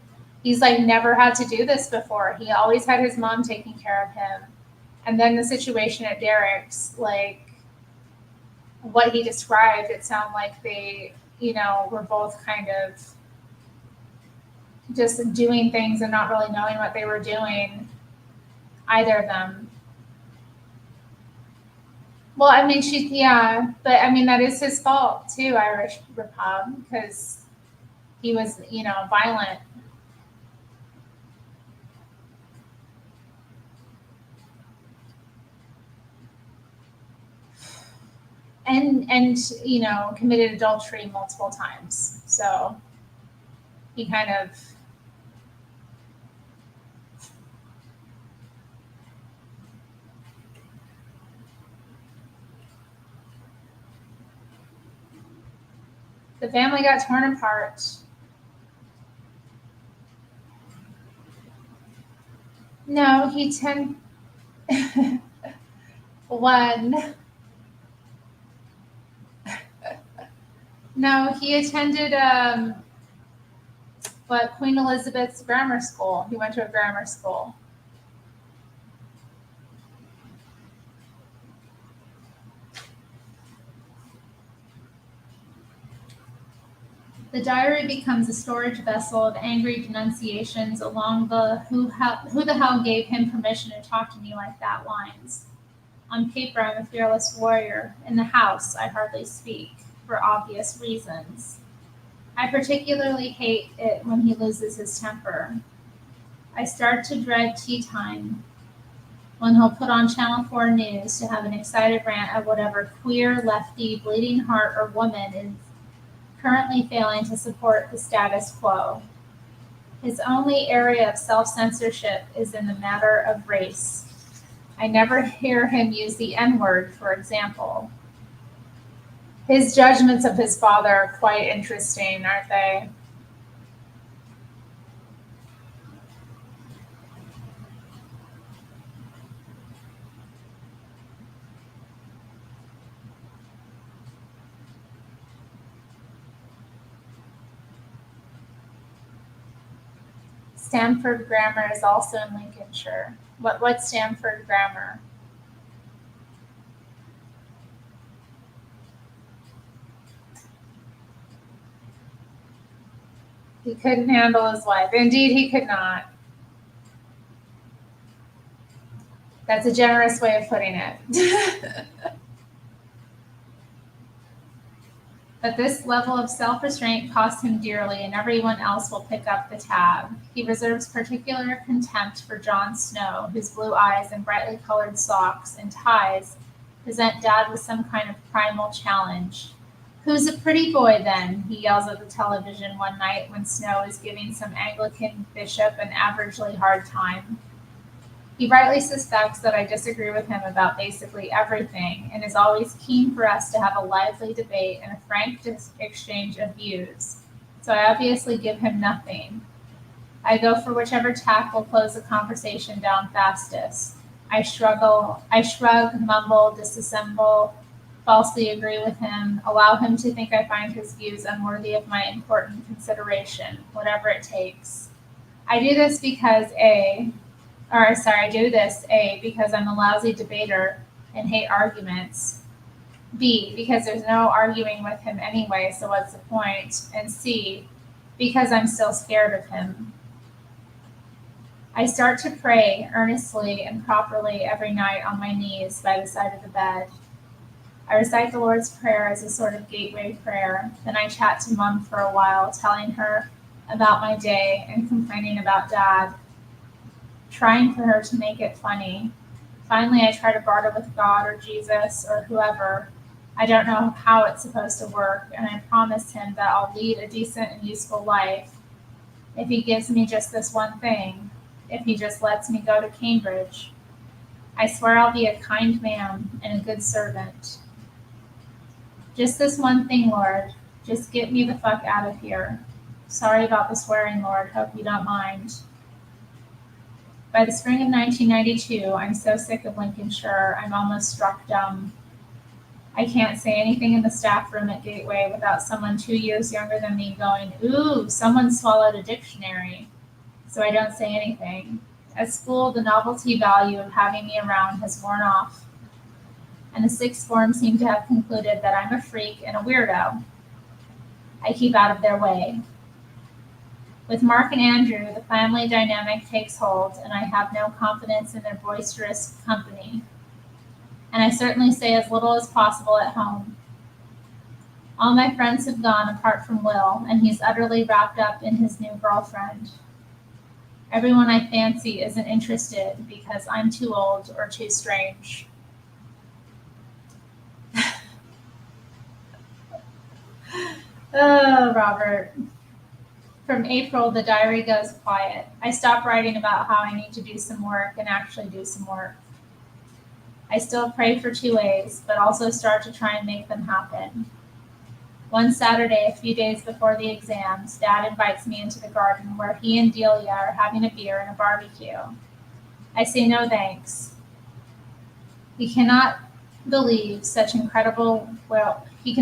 He's like never had to do this before. He always had his mom taking care of him. And then the situation at Derek's, like what he described, it sounded like they, you know, were both kind of just doing things and not really knowing what they were doing, either of them. Well, I mean, yeah, but I mean, that is his fault too, Irish Repub, because he was, you know, violent. And you know, committed adultery multiple times. So he kind of the family got torn apart. No, he one. No, he attended Queen Elizabeth's grammar school. He went to a grammar school. The diary becomes a storage vessel of angry denunciations along the who the hell gave him permission to talk to me like that lines. On paper, I'm a fearless warrior. In the house, I hardly speak, for obvious reasons. I particularly hate it when he loses his temper. I start to dread tea time, when he'll put on Channel 4 News to have an excited rant at whatever queer, lefty, bleeding heart or woman is currently failing to support the status quo. His only area of self-censorship is in the matter of race. I never hear him use the N-word, for example. His judgments of his father are quite interesting, aren't they? Stamford Grammar is also in Lincolnshire. What's Stamford Grammar? He couldn't handle his wife. Indeed, he could not. That's a generous way of putting it. But this level of self-restraint costs him dearly, and everyone else will pick up the tab. He reserves particular contempt for Jon Snow, whose blue eyes and brightly colored socks and ties present Dad with some kind of primal challenge. "Who's a pretty boy, then?" he yells at the television one night when Snow is giving some Anglican bishop an averagely hard time. He rightly suspects that I disagree with him about basically everything, and is always keen for us to have a lively debate and a frank exchange of views. So I obviously give him nothing. I go for whichever tack will close the conversation down fastest. I shrug, mumble, disassemble, falsely agree with him, allow him to think I find his views unworthy of my important consideration, whatever it takes. I do this because I'm a lousy debater and hate arguments. B, because there's no arguing with him anyway, so what's the point? And C, because I'm still scared of him. I start to pray earnestly and properly every night on my knees by the side of the bed. I recite the Lord's Prayer as a sort of gateway prayer. Then I chat to Mom for a while, telling her about my day and complaining about Dad, trying for her to make it funny. Finally, I try to barter with God or Jesus or whoever. I don't know how it's supposed to work, and I promise him that I'll lead a decent and useful life if he gives me just this one thing, if he just lets me go to Cambridge. I swear I'll be a kind man and a good servant. Just this one thing, Lord. Just get me the fuck out of here. Sorry about the swearing, Lord. Hope you don't mind. By the spring of 1992, I'm so sick of Lincolnshire, I'm almost struck dumb. I can't say anything in the staff room at Gateway without someone 2 years younger than me going, "Ooh, someone swallowed a dictionary." So I don't say anything. At school, the novelty value of having me around has worn off, and the sixth form seem to have concluded that I'm a freak and a weirdo. I keep out of their way. With Mark and Andrew, the family dynamic takes hold, and I have no confidence in their boisterous company. And I certainly say as little as possible at home. All my friends have gone apart from Will, and he's utterly wrapped up in his new girlfriend. Everyone I fancy isn't interested because I'm too old or too strange. Oh, Robert. From April, the diary goes quiet. I stop writing about how I need to do some work and actually do some work. I still pray for 2As, but also start to try and make them happen. One Saturday, a few days before the exams, Dad invites me into the garden where he and Delia are having a beer and a barbecue. I say no thanks. He can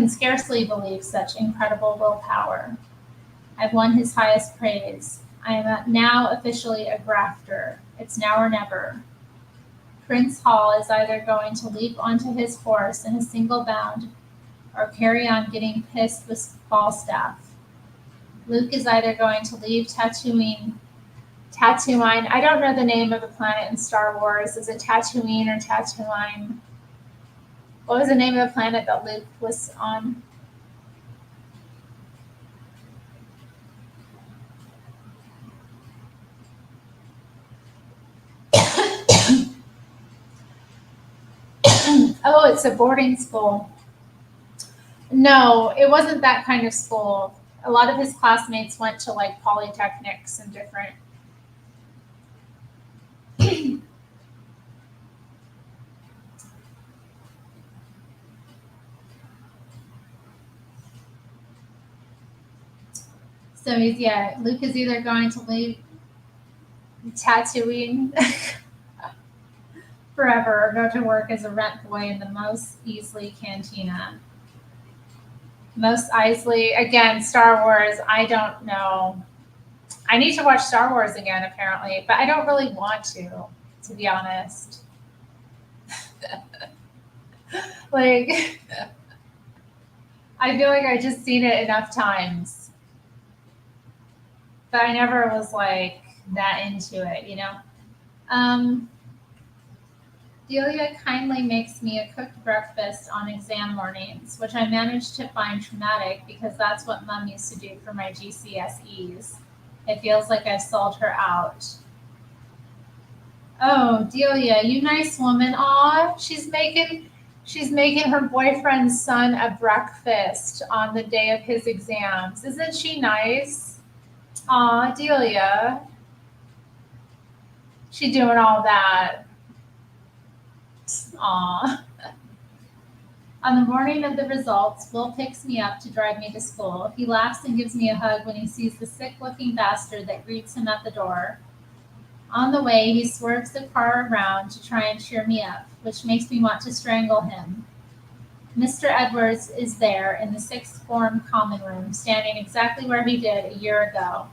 scarcely believe such incredible willpower. I've won his highest praise. I am now officially a grafter. It's now or never. Prince Hall is either going to leap onto his horse in a single bound or carry on getting pissed with Falstaff. Luke is either going to leave Tatooine. I don't know the name of the planet in Star Wars. Is it Tatooine or Tatooine? What was the name of the planet that Luke was on? Oh, it's a boarding school. No, it wasn't that kind of school. A lot of his classmates went to like polytechnics and different. So Luke is either going to leave Tatooine forever or go to work as a rent boy in the Mos Eisley Cantina. Mos Eisley, again, Star Wars, I don't know. I need to watch Star Wars again, apparently, but I don't really want to be honest. Like, I feel like I just seen it enough times. But I never was like that into it, you know? Delia kindly makes me a cooked breakfast on exam mornings, which I managed to find traumatic because that's what Mom used to do for my GCSEs. It feels like I've sold her out. Oh, Delia, you nice woman. Aw, she's making her boyfriend's son a breakfast on the day of his exams. Isn't she nice? Aw, Delia. She doing all that. Aw. On the morning of the results, Will picks me up to drive me to school. He laughs and gives me a hug when he sees the sick-looking bastard that greets him at the door. On the way, he swerves the car around to try and cheer me up, which makes me want to strangle him. Mr. Edwards is there in the sixth form common room, standing exactly where he did a year ago,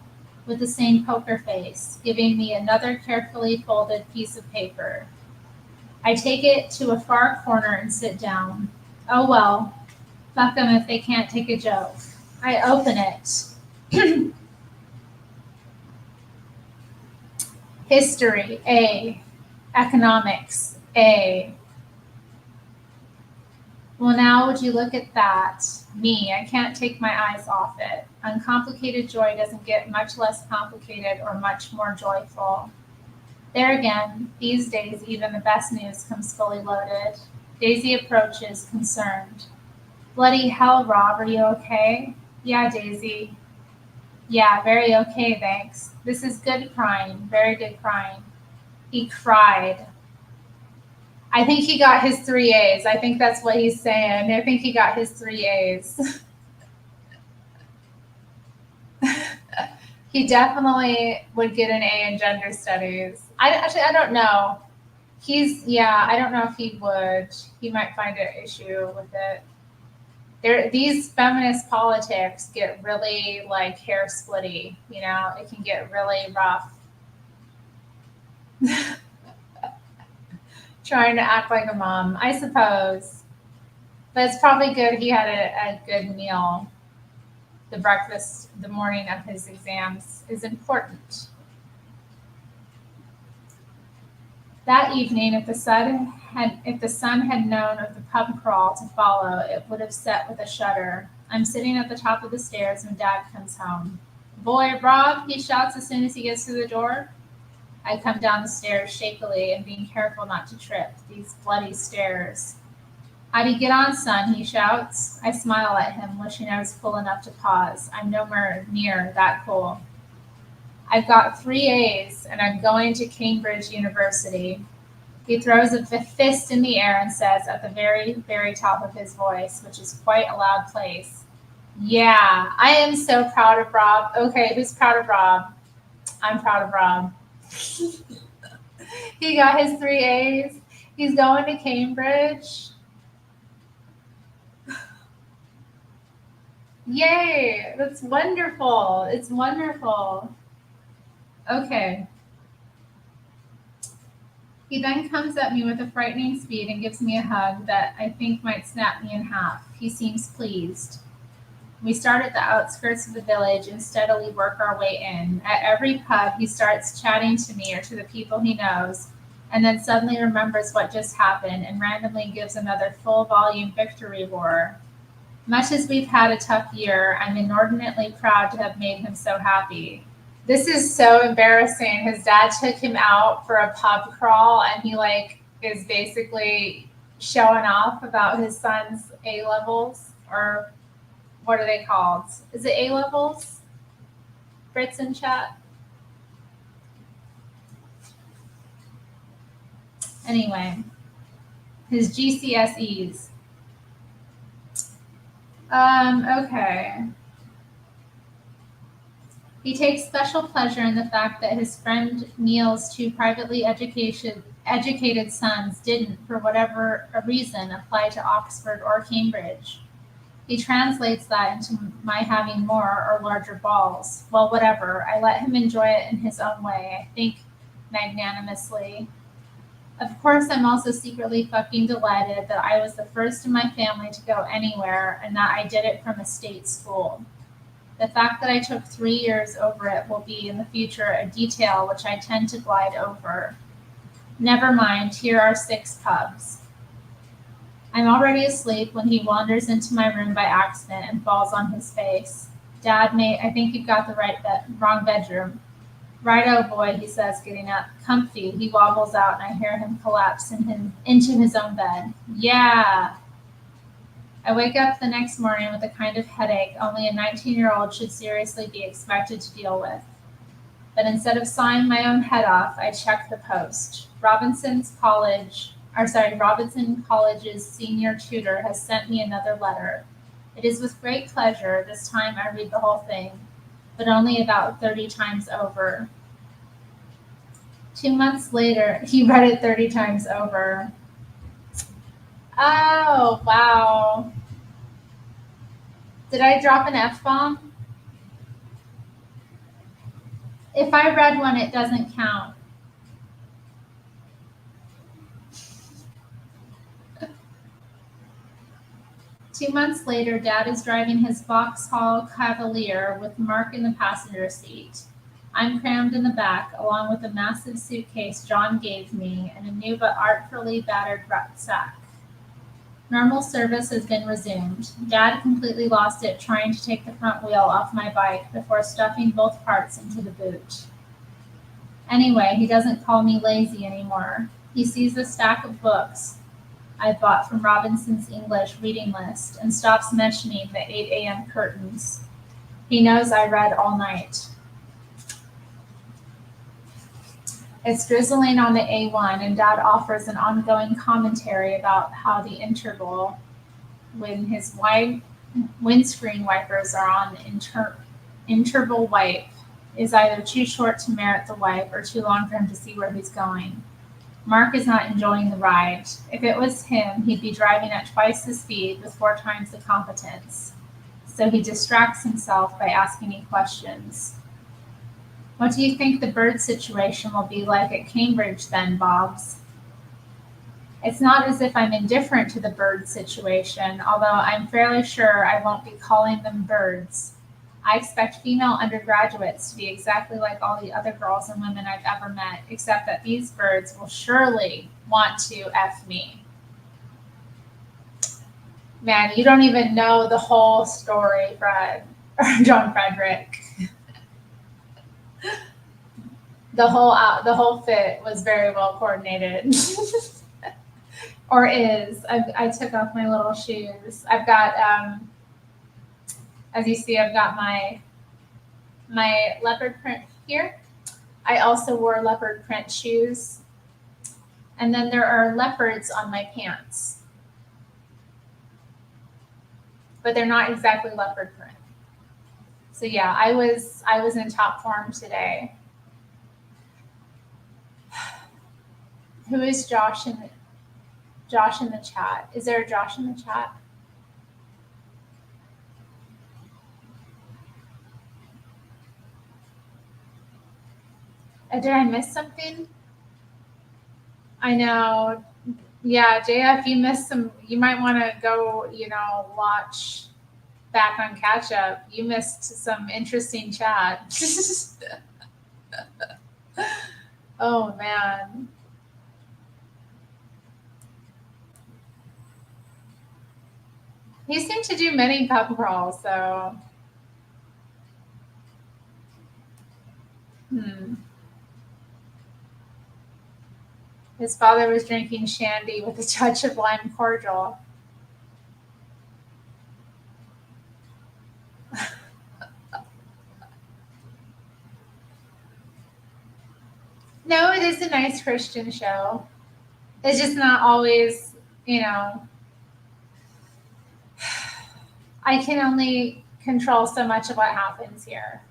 with the same poker face, giving me another carefully folded piece of paper. I take it to a far corner and sit down. Oh well, fuck them if they can't take a joke. I open it. History, A. Economics, A. Well, now would you look at that? Me, I can't take my eyes off it. Uncomplicated joy doesn't get much less complicated or much more joyful. There again, these days even the best news comes fully loaded. Daisy approaches, concerned. Bloody hell, Rob, are you okay? Yeah, Daisy. Yeah, very okay, thanks. This is good crying, very good crying. He cried. I think he got his 3 A's. I think that's what he's saying. I think he got his 3 A's. He definitely would get an A in gender studies. I don't know. I don't know if he would. He might find an issue with it. These feminist politics get really like hair splitty, it can get really rough. Trying to act like a mom, I suppose. But it's probably good he had a good meal. The breakfast the morning of his exams is important. That evening, if the sun had known of the pub crawl to follow, it would have set with a shudder. I'm sitting at the top of the stairs when Dad comes home. Boy, Rob, he shouts as soon as he gets through the door. I come down the stairs shakily and being careful not to trip these bloody stairs. How'd you get on, son? He shouts. I smile at him, wishing I was cool enough to pause. I'm nowhere near that cool. I've got 3 A's and I'm going to Cambridge University. He throws a fist in the air and says at the very, very top of his voice, which is quite a loud place, yeah, I am so proud of Rob. Okay, who's proud of Rob? I'm proud of Rob. He got his 3 A's. He's going to Cambridge. Yay, that's wonderful. It's wonderful. Okay. He then comes at me with a frightening speed and gives me a hug that I think might snap me in half. He seems pleased. We start at the outskirts of the village and steadily work our way in. At every pub, he starts chatting to me or to the people he knows, and then suddenly remembers what just happened and randomly gives another full volume victory roar. Much as we've had a tough year, I'm inordinately proud to have made him so happy. This is so embarrassing. His dad took him out for a pub crawl and he is basically showing off about his son's A levels, or what are they called? Is it A levels? Fritz in chat? Anyway, his GCSEs. Okay. He takes special pleasure in the fact that his friend Neil's two privately educated sons didn't, for whatever a reason, apply to Oxford or Cambridge. He translates that into my having more or larger balls. Well, whatever. I let him enjoy it in his own way, I think magnanimously. Of course, I'm also secretly fucking delighted that I was the first in my family to go anywhere and that I did it from a state school. The fact that I took 3 years over it will be in the future a detail which I tend to glide over. Never mind, here are 6 pubs. I'm already asleep when he wanders into my room by accident and falls on his face. Dad, mate, I think you've got the wrong bedroom. Righto, boy, he says, getting up. Comfy. He wobbles out and I hear him collapse into his own bed. Yeah. I wake up the next morning with a kind of headache only a 19-year-old should seriously be expected to deal with. But instead of sawing my own head off, I check the post. Robinson College's senior tutor has sent me another letter. It is with great pleasure. This time I read the whole thing, but only about 30 times over. 2 months later, he read it 30 times over. Oh, wow. Did I drop an F-bomb? If I read one, it doesn't count. Two months later, Dad is driving his Vauxhall Cavalier with Mark in the passenger seat. I'm crammed in the back, along with a massive suitcase John gave me and a new but artfully battered rucksack. Normal service has been resumed. Dad completely lost it trying to take the front wheel off my bike before stuffing both parts into the boot. Anyway, he doesn't call me lazy anymore. He sees a stack of books I bought from Robinson's English reading list and stops mentioning the 8 a.m. curtains. He knows I read all night. It's drizzling on the A1, and Dad offers an ongoing commentary about how the interval when his windscreen wipers are on interval wipe is either too short to merit the wipe or too long for him to see where he's going. Mark is not enjoying the ride. If it was him, he'd be driving at twice the speed with 4 times the competence. So he distracts himself by asking me questions. What do you think the bird situation will be like at Cambridge then, Bobs? It's not as if I'm indifferent to the bird situation, although I'm fairly sure I won't be calling them birds. I expect female undergraduates to be exactly like all the other girls and women I've ever met, except that these birds will surely want to F me. Man, you don't even know the whole story, Fred, or John Frederick. The whole fit was very well coordinated. Or is. I took off my little shoes. I've got, as you see, I've got my leopard print here. I also wore leopard print shoes. And then there are leopards on my pants. But they're not exactly leopard print. So yeah, I was in top form today. Who is Josh in the chat? Is there a Josh in the chat? Did I miss something? I know. Yeah, JF, you missed some. You might want to go, watch back on catch up. You missed some interesting chat. Oh, man. He seemed to do many pub crawls, so. His father was drinking shandy with a touch of lime cordial. No, it is a nice Christian show. It's just not always, I can only control so much of what happens here.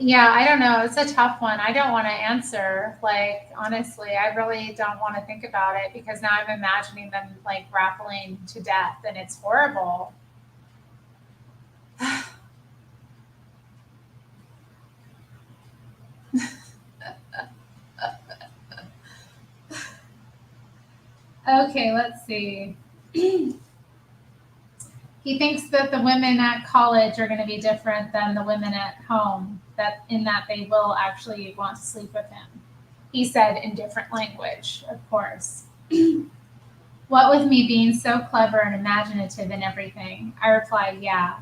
Yeah, I don't know. It's a tough one. I don't want to answer. Like, honestly, I really don't want to think about it because now I'm imagining them like grappling to death and it's horrible. Okay, let's see. He thinks that the women at college are going to be different than the women at home, that they will actually want to sleep with him. He said in different language, of course. What with me being so clever and imaginative and everything, I replied, yeah.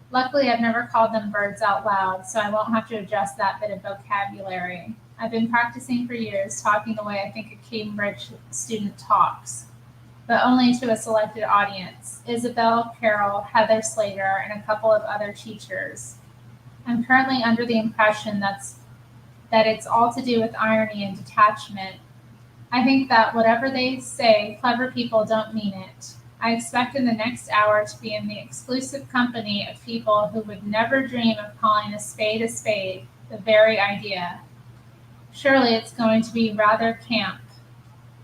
Luckily, I've never called them birds out loud, so I won't have to adjust that bit of vocabulary. I've been practicing for years, talking the way I think a Cambridge student talks, but only to a selected audience: Isabel, Carol, Heather Slater, and a couple of other teachers. I'm currently under the impression that it's all to do with irony and detachment. I think that whatever they say, clever people don't mean it. I expect in the next hour to be in the exclusive company of people who would never dream of calling a spade, the very idea. Surely it's going to be rather camp.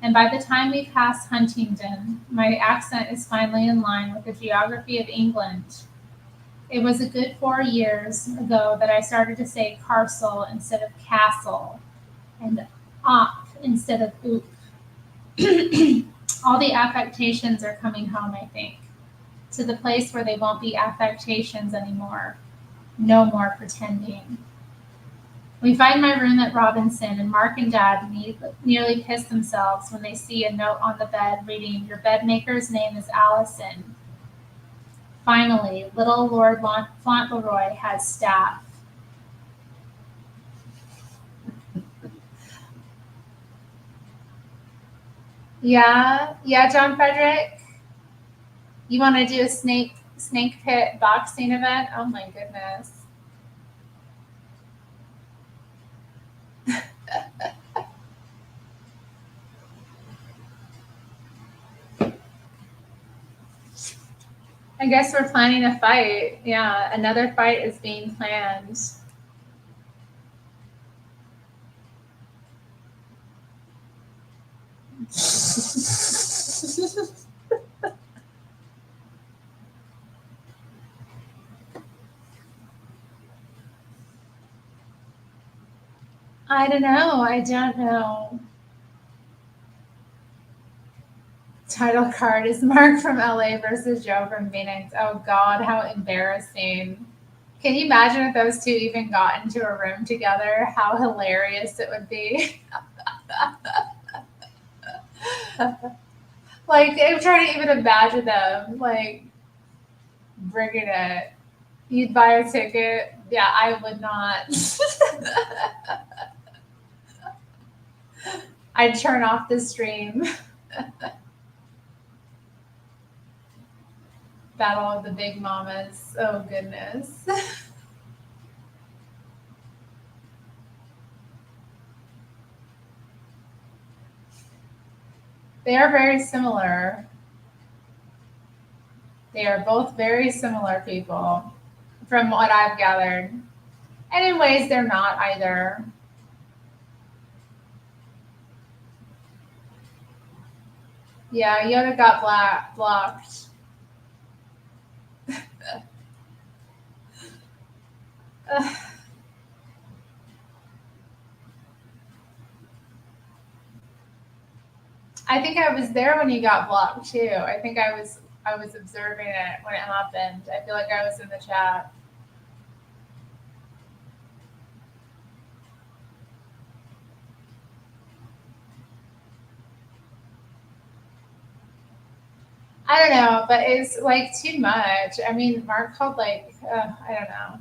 And by the time we pass Huntingdon, my accent is finally in line with the geography of England. It was a good 4 years ago that I started to say Carsel instead of Castle, and op instead of oop. All the affectations are coming home, I think, to the place where they won't be affectations anymore. No more pretending. We find my room at Robinson, and Mark and Dad nearly piss themselves when they see a note on the bed reading, "Your bedmaker's name is Allison." Finally, little Lord Fauntleroy has staff. Yeah, John Frederick. You want to do a snake pit boxing event? Oh my goodness. I guess we're planning a fight. Yeah, another fight is being planned. I don't know. Title card is Mark from LA versus Joe from Phoenix. Oh God, how embarrassing. Can you imagine if those two even got into a room together? How hilarious it would be. Like, I'm trying to even imagine them, like, bringing it. You'd buy a ticket? Yeah, I would not. I'd turn off the stream. Battle of the Big Mamas. Oh, goodness. They are very similar. They are both very similar people, from what I've gathered. And in ways they're not either. Yeah, Yoda got blocked. I think I was there when he got blocked too. I think I was observing it when it happened. I feel like I was in the chat. I don't know, but it's like too much. I mean, Mark called like I don't know.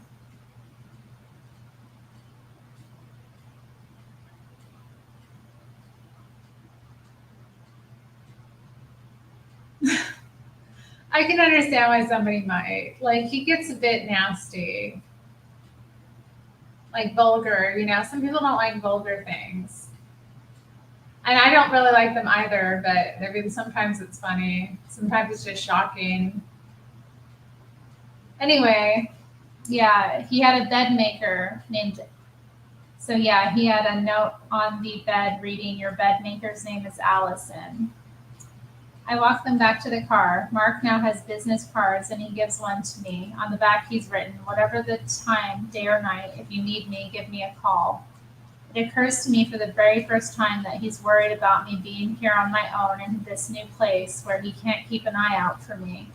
I can understand why somebody might. Like, he gets a bit nasty, like vulgar. Some people don't like vulgar things, and I don't really like them either. But maybe sometimes it's funny. Sometimes it's just shocking. Anyway, yeah, he had a bed maker named. So yeah, he had a note on the bed reading, "Your bed maker's name is Allison." I walk them back to the car. Mark now has business cards and he gives one to me. On the back, he's written, "Whatever the time, day or night, if you need me, give me a call." It occurs to me for the very first time that he's worried about me being here on my own in this new place where he can't keep an eye out for me.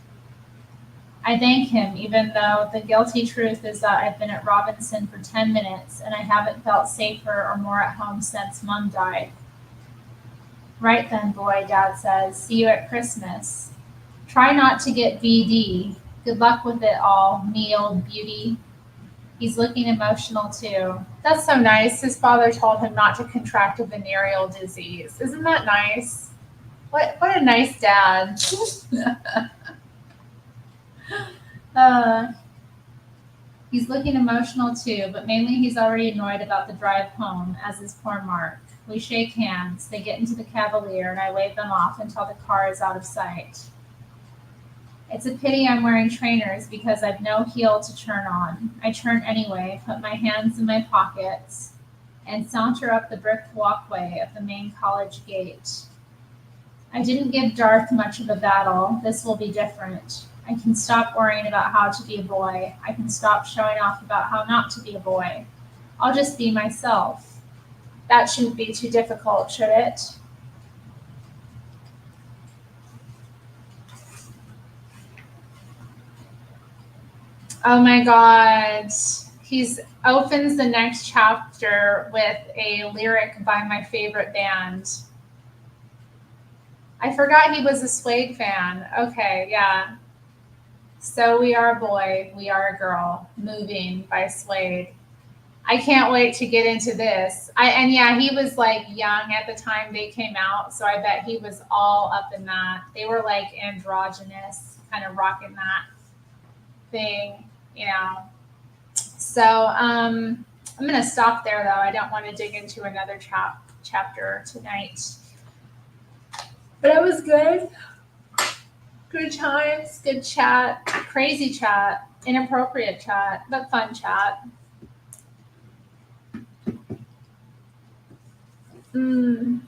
I thank him, even though the guilty truth is that I've been at Robinson for 10 minutes and I haven't felt safer or more at home since Mum died. "Right then, boy," Dad says. "See you at Christmas. Try not to get VD. Good luck with it all, me old beauty." He's looking emotional too. That's so nice. His father told him not to contract a venereal disease. Isn't that nice? What a nice dad. He's looking emotional too, but mainly he's already annoyed about the drive home, as is poor Mark. We shake hands. They get into the Cavalier, and I wave them off until the car is out of sight. It's a pity I'm wearing trainers because I've no heel to turn on. I turn anyway, put my hands in my pockets, and saunter up the brick walkway of the main college gate. I didn't give Darth much of a battle. This will be different. I can stop worrying about how to be a boy. I can stop showing off about how not to be a boy. I'll just be myself. That shouldn't be too difficult, should it? Oh my God. He opens the next chapter with a lyric by my favorite band. I forgot he was a Suede fan. Okay, yeah. So we are a boy, we are a girl, moving by Suede. I can't wait to get into this. And yeah, he was like young at the time they came out, so I bet he was all up in that. They were like androgynous, kind of rocking that thing, you know. So I'm gonna stop there though. I don't want to dig into another chapter tonight. But it was good. Good times, good chat, crazy chat, inappropriate chat, but fun chat. Only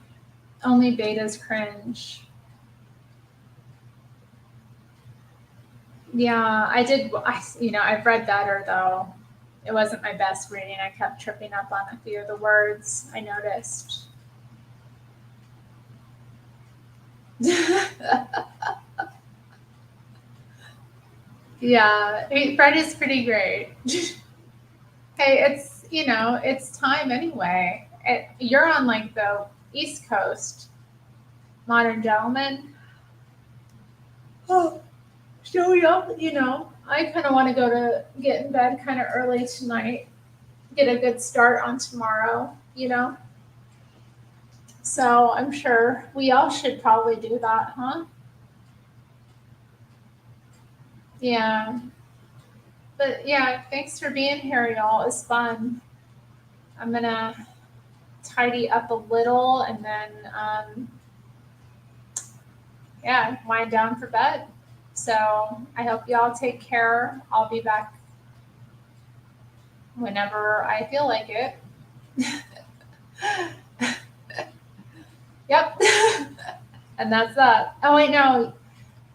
betas cringe. Yeah, I did. I've read better though. It wasn't my best reading. I kept tripping up on a few of the words I noticed. Yeah, Fred is pretty great. Hey, it's time anyway. You're on like the East Coast, Modern Gentleman. Oh, so I kind of want to go to get in bed kind of early tonight, get a good start on tomorrow, So I'm sure we all should probably do that, huh? Yeah. But yeah, thanks for being here, y'all. It's fun. I'm gonna tidy up a little and then wind down for bed. So I hope y'all take care. I'll be back whenever I feel like it. Yep. And that's that. Oh wait, no.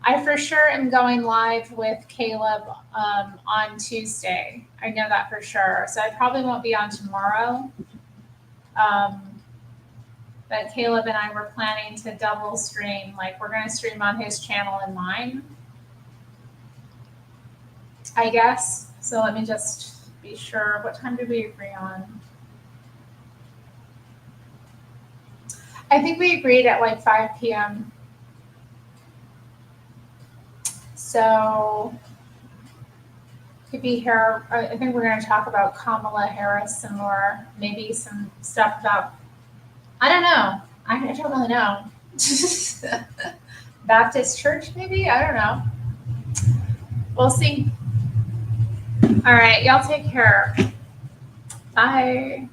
I for sure am going live with Caleb on Tuesday. I know that for sure. So I probably won't be on tomorrow. But Caleb and I were planning to double stream. Like we're going to stream on his channel and mine, I guess. So let me just be sure. What time did we agree on? I think we agreed at like 5 p.m. So could be here. I think we're going to talk about Kamala Harris some more. Maybe some stuff about, I don't know. I don't really know. Baptist church, maybe? I don't know. We'll see. All right. Y'all take care. Bye.